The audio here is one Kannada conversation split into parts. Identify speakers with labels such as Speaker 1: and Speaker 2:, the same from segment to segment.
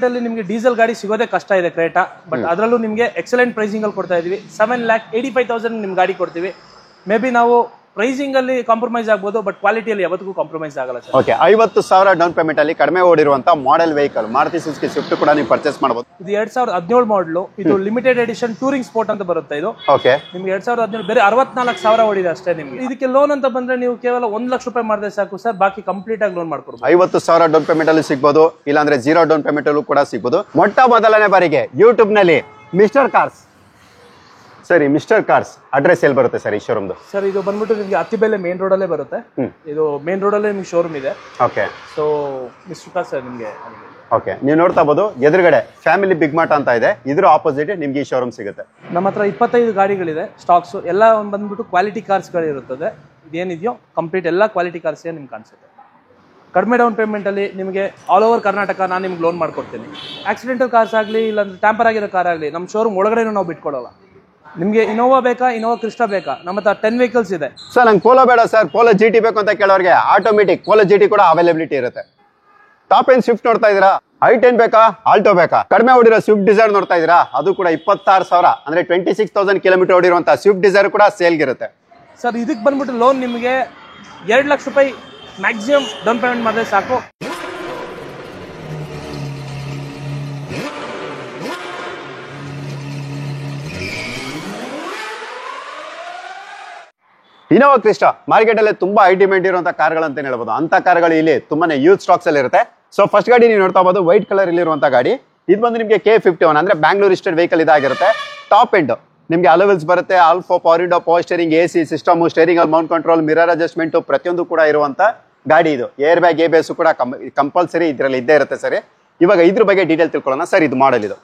Speaker 1: ಅಲ್ಲಿ ನಿಮಗೆ ಡೀಸೆಲ್ ಗಾಡಿ ಸಿಗೋದೇ ಕಷ್ಟ ಇದೆ ಕ್ರೇಟಾ, ಬಟ್ ಅದರಲ್ಲೂ ನಿಮಗೆ ಎಕ್ಸಲೆಂಟ್ ಪ್ರೈಸಿಂಗ್ ಅಲ್ಲಿ ಕೊಡ್ತಾ ಇದೀವಿ. 7,85,000 ನಿಮ್ ಗಾಡಿ ಕೊಡ್ತೀವಿ. ಮೇ ಬಿ ನಾವು ಪ್ರೈಸಿಂಗ್ ಅಲ್ಲಿ ಕಾಂಪ್ರಮೈಸ್ ಆಗ್ಬೋದು, ಬಟ್ ಕ್ವಾಲಿಟಿಯಲ್ಲಿ ಯಾವತ್ತಿಗೂ ಕಾಂಪ್ರಮೈಸ್ ಆಗಲ್ಲ ಸರ್.
Speaker 2: ಓಕೆ, 50,000 ಡೌನ್ ಪೇಮೆಂಟ್ ಅಲ್ಲಿ ಕಡಿಮೆ ಓಡಿರುವಂತ model vehicle Maruti Suzuki Swift ಕೂಡ ನೀವು ಪರ್ಚೇಸ್ ಮಾಡಬಹುದು.
Speaker 1: ಇದು 2017 ಮಾಡಲು. ಇದು ಲಿಮಿಟೆಡ್ ಎಡಿಷನ್ ಟೂರಿಂಗ್ ಸ್ಪೋರ್ಟ್ ಅಂತ ಬರುತ್ತೆ. ಇದು
Speaker 2: ಓಕೆ,
Speaker 1: ನಿಮ್ಗೆ 2017 ಬೇರೆ 64,000 ಓಡಿದೆ ಅಷ್ಟೇ. ನಿಮ್ಗೆ ಇದಕ್ಕೆ ಲೋನ್ ಅಂತ ಬಂದ್ರೆ ನೀವು ಕೇವಲ 1 ಲಕ್ಷ ರೂಪಾಯಿ ಮಾಡಿದ್ರೆ ಸಾಕು ಸರ್, ಬಾಕಿ ಕಂಪ್ಲೀಟ್ ಆಗಿ ಲೋನ್ ಮಾಡ್ಕೊಡ್ಬೋದು.
Speaker 2: 50,000 ಡೌನ್ ಪೇಮೆಂಟ್ ಅಲ್ಲಿ ಸಿಗಬಹುದು, ಇಲ್ಲಾಂದ್ರೆ 0 ಡೌನ್ ಪೇಮೆಂಟ್ ಅಲ್ಲೂ ಕೂಡ ಸಿಗಬಹುದು. ಮೊಟ್ಟ ಮೊದಲನೇ ಬಾರಿಗೆ ಯೂಟ್ಯೂಬ್ ನಲ್ಲಿ ಮಿಸ್ಟರ್ ಕಾರ್ಸ್. ಸರಿ, ಮಿಸ್ಟರ್ ಕಾರ್ಸ್ ಅಡ್ರೆಸ್ ಎಲ್ಲಿ ಬರುತ್ತೆ ಸರ್ ಈ ಶೋರೂಮ್ದು?
Speaker 1: ಸರ್ ಇದು ಬಂದ್ಬಿಟ್ಟು ನಿಮಗೆ ಅತ್ತಿಬೆಲೆ ಮೇನ್ ರೋಡ್ ಅಲ್ಲೇ ಬರುತ್ತೆ. ಇದು ಮೇನ್ ರೋಡ್ ಅಲ್ಲೇ ನಿಮ್ಗೆ ಶೋರೂಮ್ ಇದೆ.
Speaker 2: Okay,
Speaker 1: so mister cars sir ನಿಮಗೆ.
Speaker 2: ಓಕೆ, ನೀವು ನೋಡ್ತಾ ಇರಬಹುದು ಎದುರುಗಡೆ ಫ್ಯಾಮಿಲಿ ಬಿಗ್ ಮಾರ್ಟ್ ಅಂತ ಇದೆ, ಇದ್ರ ಆಪೋಸಿಟ್ ನಿಮ್ಗೆ ಈ ಶೋರೂಮ್ ಸಿಗುತ್ತೆ.
Speaker 1: ನಮ್ಮ ಹತ್ರ 25 ಗಾಡಿಗಳಿದೆ ಸ್ಟಾಕ್ಸ್. ಎಲ್ಲ ಬಂದ್ಬಿಟ್ಟು ಕ್ವಾಲಿಟಿ ಕಾರ್ಸ್ಗಳು ಇರುತ್ತದೆ. ಇದೇನಿದೆಯೋ ಕಂಪ್ಲೀಟ್ ಎಲ್ಲ ಕ್ವಾಲಿಟಿ ಕಾರ್ಸ್ ನಿಮ್ಗೆ ಕಾಣಿಸುತ್ತೆ. ಕಡಿಮೆ ಡೌನ್ ಪೇಮೆಂಟ್ ಅಲ್ಲಿ ನಿಮಗೆ ಆಲ್ ಓವರ್ ಕರ್ನಾಟಕ ನಾನು ನಿಮ್ಗೆ ಲೋನ್ ಮಾಡ್ಕೊಡ್ತೀನಿ. ಆಕ್ಸಿಡೆಂಟಲ್ ಕಾರ್ಸ್ ಆಗಲಿ ಇಲ್ಲಾಂದ್ರೆ ಟ್ಯಾಂಪರ್ ಆಗಿರೋ ಕಾರ್ ಆಗಲಿ ನಮ್ಮ ಶೋರೂಮ್ ಒಳಗಡೆ ನಾವು ಬಿಟ್ಕೊಡಲ್ಲ. ನಿಮಗೆ ಇನೋವಾ ಬೇಕಾ, ಇನೋವಾ ಕ್ರಿಸ್ಟಾ ಬೇಕಾ, ನಮ್ಮ ಹತ್ರ 10 ವೆಹಿಕಲ್ಸ್ ಇದೆ
Speaker 2: ಸರ್. ನಂಗೆ ಪೋಲೋ ಬೇಡ ಸರ್, ಪೋಲೋ GT ಬೇಕು ಅಂತ ಕೇಳೋರಿಗೆ ಆಟೋಮೆಟಿಕ್ ಪೋಲೋ GT ಕೂಡ ಅವೈಲೇಬಿಲಿಟಿ ಇರುತ್ತೆ. ಟಾಪ್ ಎಂಡ್ ಸ್ವಿಫ್ಟ್ ನೋಡ್ತಾ ಇದೀರಾ, i10 ಬೇಕಾ, ಆಲ್ಟೋ ಬೇಕಾ? ಕಡಿಮೆ ಓಡಿರೋ ಸ್ವಿಫ್ಟ್ ಡಿಸೈರ್ ನೋಡ್ತಾ ಇದೀರಾ, ಅದು ಕೂಡ 26,000 ಅಂದ್ರೆ 26,000 ಕಿಲೋಮೀಟರ್ ಓಡಿರುವಂತಹ ಸ್ವಿಫ್ಟ್ ಡಿಸೈರ್ ಕೂಡ ಸೇಲ್ಗಿರುತ್ತೆ
Speaker 1: ಸರ್. ಇದಕ್ಕೆ ಬಂದ್ಬಿಟ್ಟು ಲೋನ್ ನಿಮಗೆ 2 ಲಕ್ಷ ರೂಪಾಯಿ ಮ್ಯಾಕ್ಸಿಮಮ್ ಡೌನ್ ಪೇಮೆಂಟ್ ಮಾಡಿದ್ರೆ ಸಾಕು.
Speaker 2: ಇನೋವಾ ಕ್ರಿಸ್ಟಾ ಮಾರ್ಕೆಟ್ ಅಲ್ಲಿ ತುಂಬಾ ಹೈ ಡಿಮ್ಯಾಂಡ್ ಇರುವಂತಹ ಕಾರ್ಗಳಂತ ಹೇಳ್ಬೋದು. ಅಂತ ಕಾರ್ಗಳು ಇಲ್ಲಿ ತುಂಬಾನೇ ಯೂತ್ ಸ್ಟಾಕ್ಸ್ ಅಲ್ಲಿ ಇರುತ್ತೆ. ಸೊ ಫಸ್ಟ್ ಗಾಡಿ ನೀವು ನೋಡ್ತಾ ಇರಬಹುದು ವೈಟ್ ಕಲರ್ ಇರುವಂತಹ ಗಾಡಿ. ಇದು ಬಂದು ನಿಮಗೆ K51 ಅಂದ್ರೆ ಬ್ಯಾಂಗ್ಳೂರ್ ರಿಜಿಸ್ಟರ್ಡ್ ವೆಹಿಕಲ್ ಇದಾಗಿರುತ್ತೆ. ಟಾಪ್ ಎಂಡ್ ನಿಮಗೆ ಅಲೋವೆಲ್ಸ್ ಬರುತ್ತೆ, all four, power window, power steering, AC system, steering ಅಲ್ಲಿ ಮೌಂಟ್ ಕಂಟ್ರೋಲ್, ಮಿರರ್ ಅಡ್ಜಸ್ಟ್ಮೆಂಟ್ ಪ್ರತಿಯೊಂದು ಕೂಡ ಇರುವಂತ ಗಾಡಿ ಇದು. ಏರ್ ಬ್ಯಾಗ್, ABS ಕೂಡ ಕಂಪಲ್ಸರಿ ಇದರಲ್ಲಿ ಇದ್ದೇ ಇರುತ್ತೆ ಸರಿ. ಇವಾಗ ಇದ್ರ ಬಗ್ಗೆ ಡೀಟೇಲ್ ತಿಳ್ಕೊಳ್ಳೋಣ ಸರ್. ಇದು ಮಾಡೆಲ್ ಇದು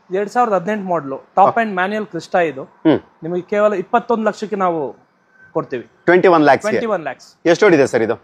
Speaker 1: 2018 ಮಾಡಲು ಟಾಪ್ ಅಂಡ್ ಮ್ಯಾನ್ಯುಯಲ್ ಕ್ರಿಸ್ಟಾ. ಇದು ನಿಮಗೆ ಕೇವಲ 21 ಲಕ್ಷಕ್ಕೆ ನಾವು ಕೊಡ್ತೀವಿ.
Speaker 2: 21 lakhs. ಎಷ್ಟು ಓಡಿದೆ ಸರ್ ಇದು?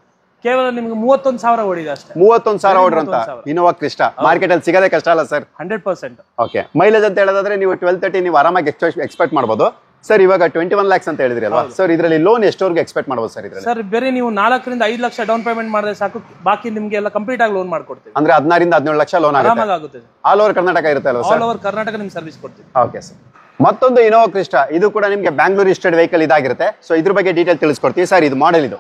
Speaker 1: ಕೇವಲ ನಿಮಗೆ 31,000 ಓಡಿದೆ ಅಷ್ಟೇ.
Speaker 2: 31,000 ಓಡಿರಂತ ಇನೋವಾ ಕ್ರಿಸ್ಟಾ ಮಾರ್ಕೆಟ್ ಅಲ್ಲಿ ಸಿಗದೆ ಕಷ್ಟ ಅಲ್ಲ ಸರ್?
Speaker 1: 100%.
Speaker 2: ಓಕೆ, ಮೈಲೇಜ್ ಅಂತ ಹೇಳೋದಾದ್ರೆ ನೀವು 12-13 ನೀವು ಆರಾಮಾಗಿ ಎಕ್ಸ್ಪೆಕ್ಟ್ ಮಾಡಬಹುದು ಸರ್. ಇವಾಗ 21 lakhs ಅಂತ ಹೇಳಿದ್ರಿ ಅಲ್ವಾ ಸರ್, ಇದರಲ್ಲಿ ಲೋನ್ ಎಷ್ಟವರೆಗೂ ಎಕ್ಸ್ಪೆಕ್ಟ್ ಮಾಡಬಹುದು ಸರ್? ಇದರಲ್ಲಿ
Speaker 1: ಸರ್ ಬೇರೆ ನೀವು 4 ರಿಂದ 5 ಲಕ್ಷ ಡೌನ್ ಪೇಮೆಂಟ್ ಮಾಡಿದ್ರೆ ಸಾಕು, ಬಾಕಿ ನಿಮಗೆ ಎಲ್ಲ ಕಂಪ್ಲೀಟ್ ಆಗಿ ಲೋನ್ ಮಾಡ್ಕೊಡ್ತೀವಿ.
Speaker 2: ಅಂದ್ರೆ 16 ರಿಂದ 17 ಲಕ್ಷ ಲೋನ್
Speaker 1: ಆಗುತ್ತೆ.
Speaker 2: ಆಲ್ ಓವರ್ ಕರ್ನಾಟಕ ಇರುತ್ತೆ ಅಲ್ವಾ ಸರ್?
Speaker 1: ಆಲ್ ಓವರ್ ಕರ್ನಾಟಕ ನಿಮ್ಗೆ ಸರ್ವಿಸ್ ಕೊಡ್ತೀವಿ.
Speaker 2: Okay sir. ಮತ್ತೊಂದು ಇನೋವಾ ಕ್ರಿಸ್ಟಾ, ಇದು ಕೂಡ ನಿಮಗೆ ಬ್ಯಾಂಗ್ಳೂರ್ ರಿಜಿಸ್ಟರ್ಡ್ ವೆಹಿಕಲ್ ಇದಾಗಿರುತ್ತೆ. ಸೊ ಇದ್ರ ಬಗ್ಗೆ ಡೀಟೇಲ್ ತಿಳಿಸ್ಕೊಡ್ತೀವಿ ಸರ್. ಇದು ಮಾಡೆಲ್ ಇದು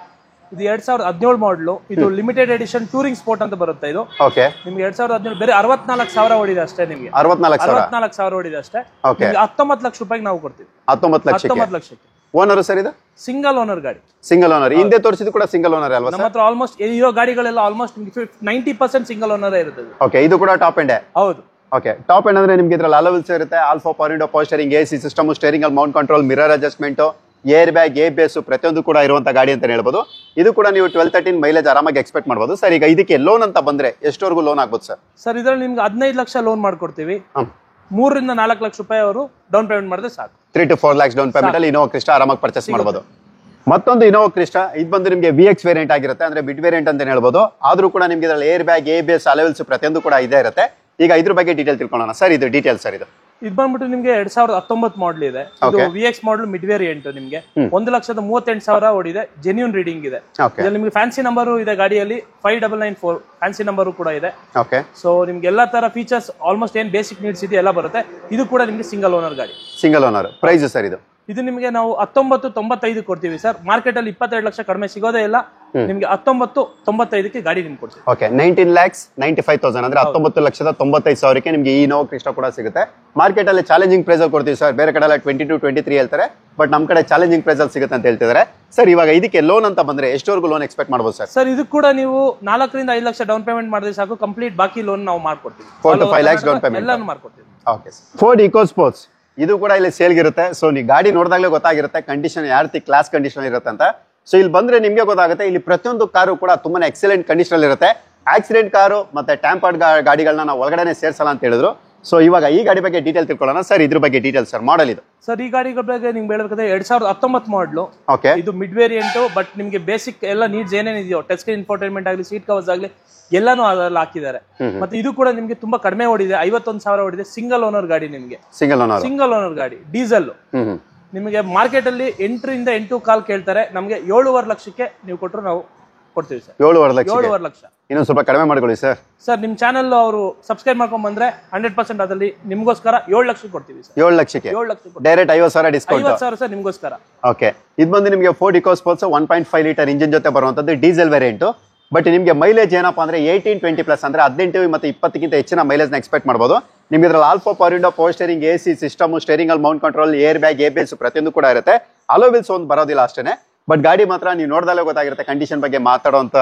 Speaker 1: 2017 ಮಾಡಲು. ಇದು ಲಿಮಿಟೆಡ್ ಎಡಿಷನ್ ಟೂರಿಂಗ್ ಸ್ಪೋರ್ಟ್ ಅಂತ ಬರುತ್ತೆ. ಇದು
Speaker 2: ಓಕೆ,
Speaker 1: ನಿಮ್ಗೆ 2017 ಬೇರೆ 64,000 ಓಡಿದೆ ಅಷ್ಟೇ. ನಿಮಗೆ
Speaker 2: 64,000
Speaker 1: ಓಡಿದೆ ಅಷ್ಟೇ. 19 ಲಕ್ಷ ರೂಪಾಯಿಗೆ ನಾವು ಕೊಡ್ತೀವಿ.
Speaker 2: 19 ಲಕ್ಷಕ್ಕೆ. ಓನರ್ ಸರ್ ಇದು
Speaker 1: ಸಿಂಗಲ್ ಓನರ್ ಗಾಡಿ.
Speaker 2: ಸಿಂಗಲ್ ಓನರ್ ಹಿಂದೆ ತೋರಿಸಿದ್ದು ಕೂಡ ಸಿಂಗಲ್ ಓನರ್ ಅಲ್ವಾ?
Speaker 1: ನಮ್ಮ ಹತ್ರ ಆಲ್ಮೋಸ್ಟ್ ಇರೋ ಗಾಡಿಗಳೆಲ್ಲ ಆಲ್ಮೋಸ್ಟ್ 90% ಸಿಂಗಲ್ ಓನರ್ ಇರುತ್ತೆ.
Speaker 2: ಓಕೆ, ಇದು ಕೂಡ ಟಾಪ್ ಎಂಡ್?
Speaker 1: ಹೌದು.
Speaker 2: ಓಕೆ, ಟಾಪ್ ಎಂಡ್ ಅಂದ್ರೆ ನಿಮ್ಗೆ ಇದ್ರಲ್ಲಿ ಅಲೋವೆಲ್ಸ್ ಇರುತ್ತೆ, all four, power window, power steering, AC system, steering ಅಲ್ಲಿ mount control, mirror adjustment, air bag, ABS ಪ್ರತಿಯೊಂದು ಕೂಡ ಇರುವಂತ ಗಾಡಿ ಅಂತ ಹೇಳ್ಬೋದು. ಇದು ಕೂಡ ನೀವು 12-13 ಮೈಲೇಜ್ ಆರಾಮಾಗಿ ಎಕ್ಸ್ಪೆಕ್ಟ್ ಮಾಡಬಹುದು ಸರ್. ಈಗ ಇದಕ್ಕೆ ಲೋನ್ ಅಂತ ಬಂದ್ರೆ ಎಷ್ಟವರೆಗೂ ಲೋನ್ ಆಗ್ಬೋದು ಸರ್?
Speaker 1: ಸರ್ ಇದರಲ್ಲಿ ನಿಮ್ಗೆ 15 ಲಕ್ಷ ಲೋನ್ ಮಾಡ್ಕೊಡ್ತೀವಿ. 3 ರಿಂದ 4 ಲಕ್ಷ ರೂಪಾಯಿ ಅವರು ಡೌನ್ ಪೇಮೆಂಟ್ ಮಾಡಿದ್ರೆ ಸಾಕು.
Speaker 2: 3 to 4 lakhs ಡೌನ್ ಪೇಮೆಂಟ್ ಅಲ್ಲಿ ಇನೋವಾ ಕ್ರಿಸ್ಟಾ ಆರಾಮಾಗಿ ಪರ್ಚೇಸ್ ಮಾಡಬಹುದು. ಮತ್ತೊಂದು ಇನೋವಾ ಕ್ರಿಸ್ಟಾ, ಇದು ಬಂದು ನಿಮಗೆ VX ವೇರಿಯಂಟ್ ಆಗಿರುತ್ತೆ, ಅಂದ್ರೆ ಮಿಡ್ ವೇರಿಯಂಟ್ ಅಂತ ಹೇಳ್ಬೋದು. ಆದ್ರೂ ಕೂಡ ನಿಮ್ಗೆ ಇದರಲ್ಲಿ ಏರ್ ಬ್ಯಾಗ್, ABS, ಅಲೋವೆಲ್ಸ್ ಪ್ರತಿಯೊಂದು ಕೂಡ ಇದೇ ಇರುತ್ತೆ. ಈಗ ಇದ್ರ ಬಗ್ಗೆ ಡೀಟೇಲ್ ತಿಳ್ಕೊಳ್ಳೋಣ ಸರ್. ಇದು ಡೀಟೇಲ್ ಸರ್.
Speaker 1: ಇದು ಬಂದ್ಬಿಟ್ಟು ನಿಮಗೆ 2019 ಮಾಡಲ್ ಇದೆ. ಇದು VX ಮಾಡಲ್ ಮಿಡ್ ವೇರಿಯಂಟ್. ನಿಮಗೆ 1,38,000 ಓಡಿದೆ. ಜೆನ್ಯೂನ್ ರೀಡಿಂಗ್ ಇದೆ. ನಿಮಗೆ ಫ್ಯಾನ್ಸಿ ನಂಬರ್ ಇದೆ ಗಾಡಿಯಲ್ಲಿ. 5994 ಫ್ಯಾನ್ಸಿ ನಂಬರ್ ಕೂಡ ಇದೆ. ಸೊ ನಿಮ್ಗೆ ಎಲ್ಲಾ ತರ ಫೀಚರ್ಸ್ ಆಲ್ಮೋಸ್ಟ್ ಏನ್ ಬೇಸಿಕ್ ನೀಡ್ಸ್ ಇದೆ ಎಲ್ಲ ಬರುತ್ತೆ. ಇದು ಕೂಡ ನಿಮ್ಗೆ ಸಿಂಗಲ್ ಓನರ್ ಗಾಡಿ.
Speaker 2: ಸಿಂಗಲ್ ಓನರ್ ಪ್ರೈಸ್ ಸರ್ ಇದು
Speaker 1: ನಿಮಗೆ ನಾವು 1995 ಕೊಡ್ತೀವಿ ಸರ್. ಮಾರ್ಕೆಟ್ ಅಲ್ಲಿ 22 ಲಕ್ಷ ಕಡಿಮೆ ಸಿಗೋದೇ ಇಲ್ಲ. ನಿಮ್ಗೆ 1995ಕ್ಕೆ ಗಾಡಿ ನಿಮ್ಗೆ ಕೊಡ್ತೀವಿ.
Speaker 2: ಓಕೆ, 19,95,000 ಅಂದ್ರೆ 19,95,000ಕ್ಕೆ ನಿಮ್ಗೆ ಈ ಇನೋವಾ ಕ್ರಿಸ್ಟಾ ಕೂಡ ಸಿಗುತ್ತೆ. ಮಾರ್ಕೆಟ್ ಅಲ್ಲಿ ಚಾಲೆಂಜಿಂಗ್ ಪ್ರೈಸ್ ಅಲ್ಲಿ ಕೊಡ್ತೀವಿ ಸರ್. ಬೇರೆ ಕಡೆ ಎಲ್ಲ 22-23 ಹೇಳ್ತಾರೆ, ಬಟ್ ನಮ್ ಕಡೆ ಚಾಲೆಂಜಿಂಗ್ ಪ್ರೈಸ್ ಅಲ್ಲಿ ಸಿಗುತ್ತೆ ಅಂತ ಹೇಳ್ತಿದ್ದಾರೆ ಸರ್. ಇವಾಗ ಇದಕ್ಕೆ ಲೋನ್ ಅಂತ ಬಂದ್ರೆ ಎಷ್ಟವರೆಗೂ ಲೋನ್ ಎಕ್ಸ್ಪೆಕ್ಟ್ ಮಾಡಬಹುದು ಸರ್?
Speaker 1: ಸರ್ ಇದು ಕೂಡ ನೀವು 4 ರಿಂದ 5 ಲಕ್ಷ ಡೌನ್ ಪೇಮೆಂಟ್ ಮಾಡಿದ್ರೆ ಸಾಕು, ಕಂಪ್ಲೀಟ್ ಬಾಕಿ ಲೋನ್ ನಾವು ಮಾಡ್ಕೊಡ್ತೀವಿ.
Speaker 2: 4 to 5 lakhs ಡೌನ್ ಪೇಮೆಂಟ್
Speaker 1: ಎಲ್ಲಾನು ಮಾಡ್ಕೊಡ್ತೀವಿ.
Speaker 2: ಓಕೆ, ಫೋರ್ಡ್ ಇಕೋ ಸ್ಪೋರ್ಟ್ಸ್ ಇದು ಕೂಡ ಇಲ್ಲಿ ಸೇಲ್ಗಿರುತ್ತೆ. ಸೊ ನೀವು ಗಾಡಿ ನೋಡಿದಾಗಲೇ ಗೊತ್ತಾಗಿರುತ್ತೆ ಕಂಡೀಷನ್ ಯಾವ ರೀತಿ ಕ್ಲಾಸ್ ಕಂಡೀಷನ್ ಇರುತ್ತೆ ಅಂತ. ಸೊ ಇಲ್ಲಿ ಬಂದ್ರೆ ನಿಮ್ಗೆ ಗೊತ್ತಾಗುತ್ತೆ. ಇಲ್ಲಿ ಪ್ರತಿಯೊಂದು ಕಾರು ಕೂಡ ತುಂಬಾನೇ ಎಕ್ಸಲೆಂಟ್ ಕಂಡೀಷನ್ ಇರುತ್ತೆ. ಆಕ್ಸಿಡೆಂಟ್ ಕಾರು ಮತ್ತೆ ಟ್ಯಾಂಪರ್ಡ್ ಗಾಡಿಗಳನ್ನ ನಾವು ಒಳಗಡೆ ಸೇರ್ಸಲ್ಲ ಅಂತ ಹೇಳಿದ್ರು. ಸೊ ಇವಾಗ ಈ ಗಾಡಿ ಬಗ್ಗೆ ಡೀಟೇಲ್ ತಿಳ್ಕೊಳ್ಳೋಣ ಸರ್. ಇದ್ರ ಬಗ್ಗೆ ಡೀಟೇಲ್ ಸರ್. ಮಾಡೆಲ್ ಇದು
Speaker 1: ಸರ್. ಈ ಗಾಡಿಗಳ ಬಗ್ಗೆ ನಿಮ್ಗೆ ಹೇಳಬೇಕಾದ್ರೆ 2019 ಮಾಡಲು.
Speaker 2: ಓಕೆ,
Speaker 1: ಇದು ಮಿಡ್ ವೇರಿಯಂಟ್. ಬಟ್ ನಿಮ್ಗೆ ಬೇಸಿಕ್ ಎಲ್ಲ ನೀಡ್ಸ್ ಏನೇನಿದೆಯೋ, ಟಚ್ ಸ್ಕ್ರೀನ್ ಇನ್ಫೋಟೈನ್ಮೆಂಟ್ ಆಗಲಿ, ಸೀಟ್ ಕವರ್ಸ್ ಆಗಲಿ ಎಲ್ಲಾನು ಅದ್ರಲ್ಲಿ ಹಾಕಿದ್ದಾರೆ. ಮತ್ತೆ ಇದು ಕೂಡ ನಿಮ್ಗೆ ತುಂಬಾ ಕಡಿಮೆ ಓಡಿದೆ. 51,000 ಓಡಿದೆ. ಸಿಂಗಲ್ ಓನರ್ ಗಾಡಿ. ನಿಮ್ಗೆ ಸಿಂಗಲ್ ಓನರ್ ಗಾಡಿ ಡೀಸೆಲ್. ನಿಮಗೆ ಮಾರ್ಕೆಟ್ ಅಲ್ಲಿ 8 ರಿಂದ 8.25 ಕೇಳ್ತಾರೆ. ನಮ್ಗೆ 7.5 ಲಕ್ಷಕ್ಕೆ ನೀವು ಕೊಟ್ಟರು ನಾವು ಕೊಡ್ತೀವಿ ಸರ್.
Speaker 2: 7.5 ಲಕ್ಷ.
Speaker 1: 7.5 ಲಕ್ಷ.
Speaker 2: ಇನ್ನೊಂದು ಸ್ವಲ್ಪ ಕಡಿಮೆ ಮಾಡ್ಕೊಳ್ಳಿ ಸರ್.
Speaker 1: ಸರ್ ನಿಮ್ಮ ಚಾನಲ್ ಅವರು ಸಬ್ಸ್ಕ್ರೈಬ್ ಮಾಡ್ಕೊಂಡ್ ಬಂದ್ರೆ 100% ಅದರಲ್ಲಿ ನಿಮ್ಗೋಸ್ಕರ 7 ಲಕ್ಷ ಕೊಡ್ತೀವಿ ಸರ್.
Speaker 2: 7 ಲಕ್ಷಕ್ಕೆ
Speaker 1: 7 ಲಕ್ಷ
Speaker 2: ಡೈರೆಕ್ಟ್ 50,000 ಡಿಸ್ಕೌಂಟ್.
Speaker 1: 50,000 ಸರ್ ನಿಮ್ಗೋಸ್ಕರ.
Speaker 2: ಓಕೆ, ಇದು ಬಂದು ನಿಮಗೆ ಫೋರ್ಡ್ ಇಕೋಸ್ಪೋರ್ಟ್ಸ್ 1.5 ಲೀಟರ್ ಇಂಜಿನ್ ಜೊತೆ ಬರುವಂತದ್ದು ಡೀಸೆಲ್ ವೇರಿಯಂಟ್. ಬಟ್ ನಿಮಗೆ ಮೈಲೇಜ್ ಏನಪ್ಪಾ ಅಂದ್ರೆ 18-20 ಪ್ಲಸ್ ಅಂದ್ರೆ 18 ಮತ್ತೆ 20ಕ್ಕಿಂತ ಹೆಚ್ಚಿನ ಮೈಲೇಜ್ ನ ಎಕ್ಸ್ಪೆಕ್ಟ್ ಮಾಡಬಹುದು. ನಿಮ್ಗೆ ಇದ್ರಲ್ಲಿ all four power window, power steering, AC system, steering ಅಲ್ಲಿ mount control, air bag, ABS ಪ್ರತಿಯೊಂದು ಕೂಡ ಇರುತ್ತೆ. ಅಲೋ ವೀಲ್ಸ್ ಒಂದು ಬರೋದಿಲ್ಲ ಅಷ್ಟೇನೆ. ಬಟ್ ಗಾಡಿ ಮಾತ್ರ ನೀವು ನೋಡಿದಾಗಲೇ ಗೊತ್ತಾಗಿರುತ್ತೆ, ಕಂಡೀಷನ್ ಬಗ್ಗೆ ಮಾತಾಡುವಂತ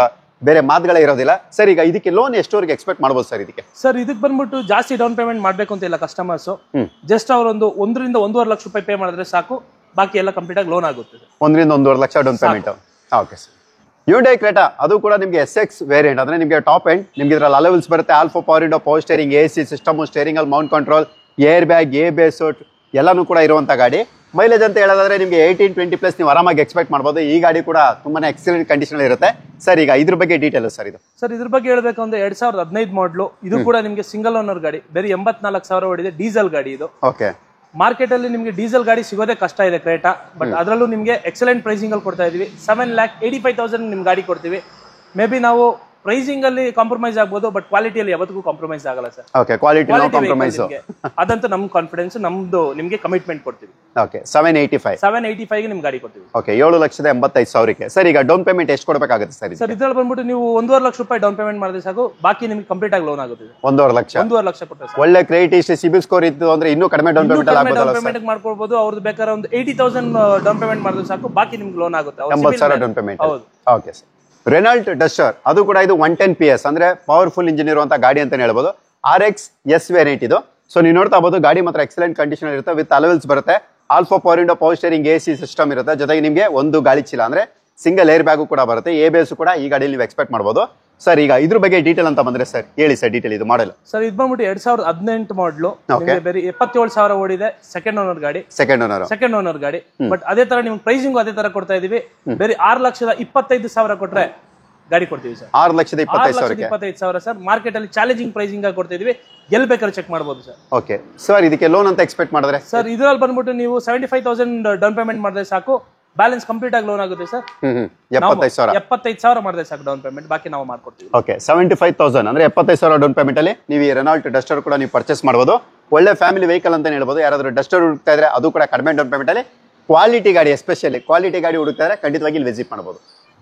Speaker 2: ಬೇರೆ ಮಾತುಗಳೇ ಇರೋದಿಲ್ಲ. ಸರ್ ಈಗ ಇದಕ್ಕೆ ಲೋನ್ ಎಷ್ಟೋರಿಗೆ ಎಕ್ಸ್ಪೆಕ್ಟ್ ಮಾಡಬಹುದು ಸರ್ ಇದಕ್ಕೆ?
Speaker 1: ಸರ್ ಇದಕ್ಕೆ ಬಂದ್ಬಿಟ್ಟು ಜಾಸ್ತಿ ಡೌನ್ ಪೇಮೆಂಟ್ ಮಾಡ್ಬೇಕು ಅಂತ ಇಲ್ಲ ಕಸ್ಟಮರ್ಸ್. ಜಸ್ಟ್ ಅವರೊಂದು 1 ರಿಂದ 1.5 ಲಕ್ಷ ರೂಪಾಯಿ ಪೇ ಮಾಡಿದ್ರೆ ಸಾಕು, ಬಾಕಿ ಎಲ್ಲ ಕಂಪ್ಲೀಟ್ ಆಗಿ ಲೋನ್ ಆಗುತ್ತೆ.
Speaker 2: 1 ರಿಂದ 1.5 lakh down payment. Okay sir. Hyundai Creta ಅದು ಕೂಡ ನಿಮಗೆ SX ವೇರಿಯಂಟ್ ಅಂದ್ರೆ ನಿಮಗೆ ಟಾಪ್ ಎಂಡ್. ನಿಮ್ಗೆ ಇದ್ರಲ್ಲಿ ಅಲವೆಲ್ಸ್ ಬರುತ್ತೆ, all four power window, power steering, AC system, steering ಅಲ್ಲಿ mount control, air bag, ABS ಎಲ್ಲಾನು ಕೂಡ ಇರುವಂತ ಗಾಡಿ. ಮೈಲೇಜ್ ಅಂತ ಹೇಳೋದಾದ್ರೆ ನಿಮಗೆ 18-20 ಪ್ಲಸ್ ನೀವು ಆರಾಮಾಗಿ ಎಕ್ಸ್ಪೆಕ್ಟ್ ಮಾಡಬಹುದು. ಈ ಗಾಡಿ ಕೂಡ ತುಂಬಾನೇ ಎಕ್ಸಲೆಂಟ್ ಕಂಡೀಷನ್ ಇರುತ್ತೆ. ಸರ್ ಈಗ ಇದ್ರ ಬಗ್ಗೆ ಡೀಟೇಲ್ ಸರ್ ಇದು?
Speaker 1: ಸರ್ ಇದ್ರ ಬಗ್ಗೆ ಹೇಳ್ಬೇಕು ಅಂದ್ರೆ 2015 ಮಾಡಲು ಇದು ಕೂಡ ನಿಮಗೆ ಸಿಂಗಲ್ ಓನರ್ ಗಾಡಿ, ಬರೀ 84,000 ಓಡಿದೆ. ಡೀಸೆಲ್ ಗಾಡಿ ಇದು.
Speaker 2: ಓಕೆ,
Speaker 1: ಮಾರ್ಕೆಟ್ ಅಲ್ಲಿ ನಿಮಗೆ ಡೀಸೆಲ್ ಗಾಡಿ ಸಿಗೋದೇ ಕಷ್ಟ ಇದೆ ಕ್ರೇಟಾ. ಬಟ್ ಅದರಲ್ಲೂ ನಿಮಗೆ ಎಕ್ಸಲೆಂಟ್ ಪ್ರೈಸಿಂಗ್ ಅಲ್ಲಿ ಕೊಡ್ತಾ ಇದೀವಿ. 7,85,000 ನಿಮ್ ಗಾಡಿ ಕೊಡ್ತೀವಿ. ಮೇ ಬಿ ನಾವು ಪ್ರೈಸಿಂಗ್ ಅಲ್ಲಿ ಕಾಂಪ್ರಮೈಸ್ ಆಗ್ಬೋದು, ಬಟ್ ಕ್ವಾಲಿಟಿಯಲ್ಲಿ ಯಾವತ್ತಿಗೂ ಕಾಂಪ್ರಮೈಸ್ ಆಗಲ್ಲ sir.
Speaker 2: Okay, quality no compromise.
Speaker 1: ಅದಂತೂ ನಮ್ ಕಾನ್ಫಿಡೆನ್ಸ್, ನಮ್ದು ನಿಮಗೆ ಕಮಿಟ್ಮೆಂಟ್ ಕೊಡ್ತೀವಿ.
Speaker 2: ಓಕೆ, 785
Speaker 1: ಗೆ ನಿಮ್ ಗಾಡಿ ಕೊಡ್ತೀವಿ.
Speaker 2: ಓಕೆ, 7,85,000ಕ್ಕೆ. ಸರ್ ಈಗ ಡೌನ್ ಪೇಮೆಂಟ್ ಎಷ್ಟು ಕೊಡಬೇಕಾಗುತ್ತೆ ಸರ್?
Speaker 1: ಸರ್ ಇದ್ರಲ್ಲಿ ಬಂದ್ಬಿಟ್ಟು ನೀವು 1.5 ಲಕ್ಷ ರೂಪಾಯಿ ಡೌನ್ ಪೇಮೆಂಟ್ ಮಾಡಿದ್ರೆ ಸಾಕು, ಬಾಕಿ ನಿಮ್ಗೆ ಕಂಪ್ಲೀಟ್ ಆಗಿ ಲೋನ್ ಆಗುತ್ತೆ.
Speaker 2: 1.5 ಲಕ್ಷ.
Speaker 1: 1.5 ಲಕ್ಷ ಕೊಟ್ಟರೆ ಸರ್.
Speaker 2: ಒಳ್ಳೆ ಕ್ರೆಡಿಟ್ ಹಿಸ್ಟರಿ, ಸಿಬಿಲ್ ಸ್ಕೋರ್ ಇತ್ತು ಅಂದ್ರೆ ಇನ್ನೂ ಕಡಿಮೆ ಡೌನ್ ಪೇಮೆಂಟ್
Speaker 1: ಡೌನ್ ಪೇಮೆಂಟ್ ಮಾಡ್ಕೊಳ್ಬಹುದು. ಅವ್ರದ್ದು ಬೇಕಾದ್ರೆ ಒಂದು 80,000 ಡೌನ್ ಪೇಮೆಂಟ್ ಮಾಡಿದ್ರೆ ಸಾಕು, ಬಾಕಿ ನಿಮ್ಗೆ ಲೋನ್ ಆಗುತ್ತೆ.
Speaker 2: 80,000 ಡೌನ್ ಪೇಮೆಂಟ್.
Speaker 1: ಹೌದು.
Speaker 2: Okay sir. ರೆನಾಲ್ಟ್ ಡಸ್ಟರ್ ಅದು ಕೂಡ ಇದು 110 PS ಅಂದ್ರೆ ಪವರ್ಫುಲ್ ಇಂಜಿನ್ ಇರುವಂತ ಗಾಡಿ ಅಂತಾನೆ ಹೇಳ್ಬೋದು. RX S ವೇರಿಯಂಟ್ ಇದು. ಸೊ ನೀವು ನೋಡ್ತಾ ಇರಬಹುದು ಗಾಡಿ ಮಾತ್ರ ಎಕ್ಸಲೆಂಟ್ ಕಂಡೀಷನ್ ಇರುತ್ತೆ. ವಿತ್ ಅಲವೆಲ್ಸ್ ಬರುತ್ತೆ, all four power window, power steering, AC system ಇರುತ್ತೆ. ಜೊತೆಗೆ ನಿಮಗೆ ಒಂದು ಗಾಳಿ ಚೀಲ ಅಂದ್ರೆ ಸಿಂಗಲ್ ಏರ್ ಬ್ಯಾಗು ಕೂಡ ಬರುತ್ತೆ. ABS ಕೂಡ ಈ ಗಾಡಿಯಲ್ಲಿ ನೀವು ಎಕ್ಸ್ಪೆಕ್ಟ್ ಮಾಡಬಹುದು. ಸರ್ ಈಗ ಇದ್ರ ಬಗ್ಗೆ ಡೀಟೇಲ್ ಅಂತ ಬಂದ್ರೆ ಸರ್ ಹೇಳಿ ಸರ್ ಡೀಟೇಲ್. ಇದು ಮಾಡಲ್
Speaker 1: ಸರ್ ಇದು ಬಂದ್ಬಿಟ್ಟು 2018 ಮಾಡಲು, ಬೇರೆ 77,000 ಓಡಿದೆ. ಸೆಕೆಂಡ್ ಓನರ್ ಗಾಡಿ. ಸೆಕೆಂಡ್ ಓನರ್ ಗಾಡಿ. ಬಟ್ ಅದೇ ತರ ನಿಮ್ಗೆ ಪ್ರೈಸಿಂಗ್ ಅದೇ ತರ ಕೊಡ್ತಾ ಇದೀವಿ. ಬೇರೆ 6,25,000 ಕೊಟ್ರೆ ಗಾಡಿ ಕೊಡ್ತೀವಿ ಸರ್. 6,25,000 ಸರ್. ಮಾರ್ಕೆಟ್ ಅಲ್ಲಿ ಚಾಲೆಂಜಿಂಗ್ ಪ್ರೈಸಿಂಗ್ ಆಗಿ ಕೊಡ್ತಾ ಇದೀವಿ. ಎಲ್ಲಿ ಬೇಕಾದ್ರೆ ಚೆಕ್ ಮಾಡಬಹುದು ಸರ್.
Speaker 2: ಓಕೆ ಸರ್, ಇದಕ್ಕೆ ಲೋನ್ ಅಂತ ಎಕ್ಸ್ಪೆಕ್ಟ್ ಮಾಡಿದ್ರೆ
Speaker 1: ಸರ್ ಇದ್ರಲ್ಲಿ ಬಂದ್ಬಿಟ್ಟು ನೀವು 75,000 ಡೌನ್ ಪೇಮೆಂಟ್ ಮಾಡಿದ್ರೆ ಸಾಕು, ಬ್ಯಾಲೆನ್ಸ್ ಕಂಪ್ಲೀಟ್ ಆಗಿ ಲೋನ್ ಆಗುತ್ತೆ ಸರ್. 75,000 ಮಾಡಿದ್ರೆ ಸಾಕು ಡೌನ್ ಪೇಮೆಂಟ್, ಬಾಕಿ ನಾವು ಮಾಡ್ಕೊಡ್ತೀವಿ.
Speaker 2: ಓಕೆ, 75,000 ಅಂದ್ರೆ 75,000 ಡೌನ್ ಪೇಮೆಂಟ್ ಅಲ್ಲಿ ನೀವು ಈ ರೆನಾಲ್ಟ್ ಡಸ್ಟರ್ ಕೂಡ ನೀವು ಪರ್ಚೇಸ್ ಮಾಡಬಹುದು. ಒಳ್ಳೆ ಫ್ಯಾಮಿಲಿ ವೆಹಿಕಲ್ ಅಂತ ಹೇಳ್ಬೋದು. ಯಾರಾದ್ರೂ ಡಸ್ಟರ್ ಹುಡುಕ್ತಾ ಇದ್ರೆ ಅದು ಕೂಡ ಕಡಿಮೆ ಡೌನ್ ಪೇಮೆಂಟ್ ಅಲ್ಲಿ ಕ್ವಾಲಿಟಿ ಗಾಡಿ, ಎಸ್ಪೆಷಲಿ ಕ್ವಾಲಿಟಿ ಗಾಡಿ ಹುಡುಕ್ತಾ ಇದ್ರೆ ಖಂಡಿತವಾಗಿ ಇಲ್ಲಿ ವಿಸಿಟ್ ಮಾಡಬಹುದು.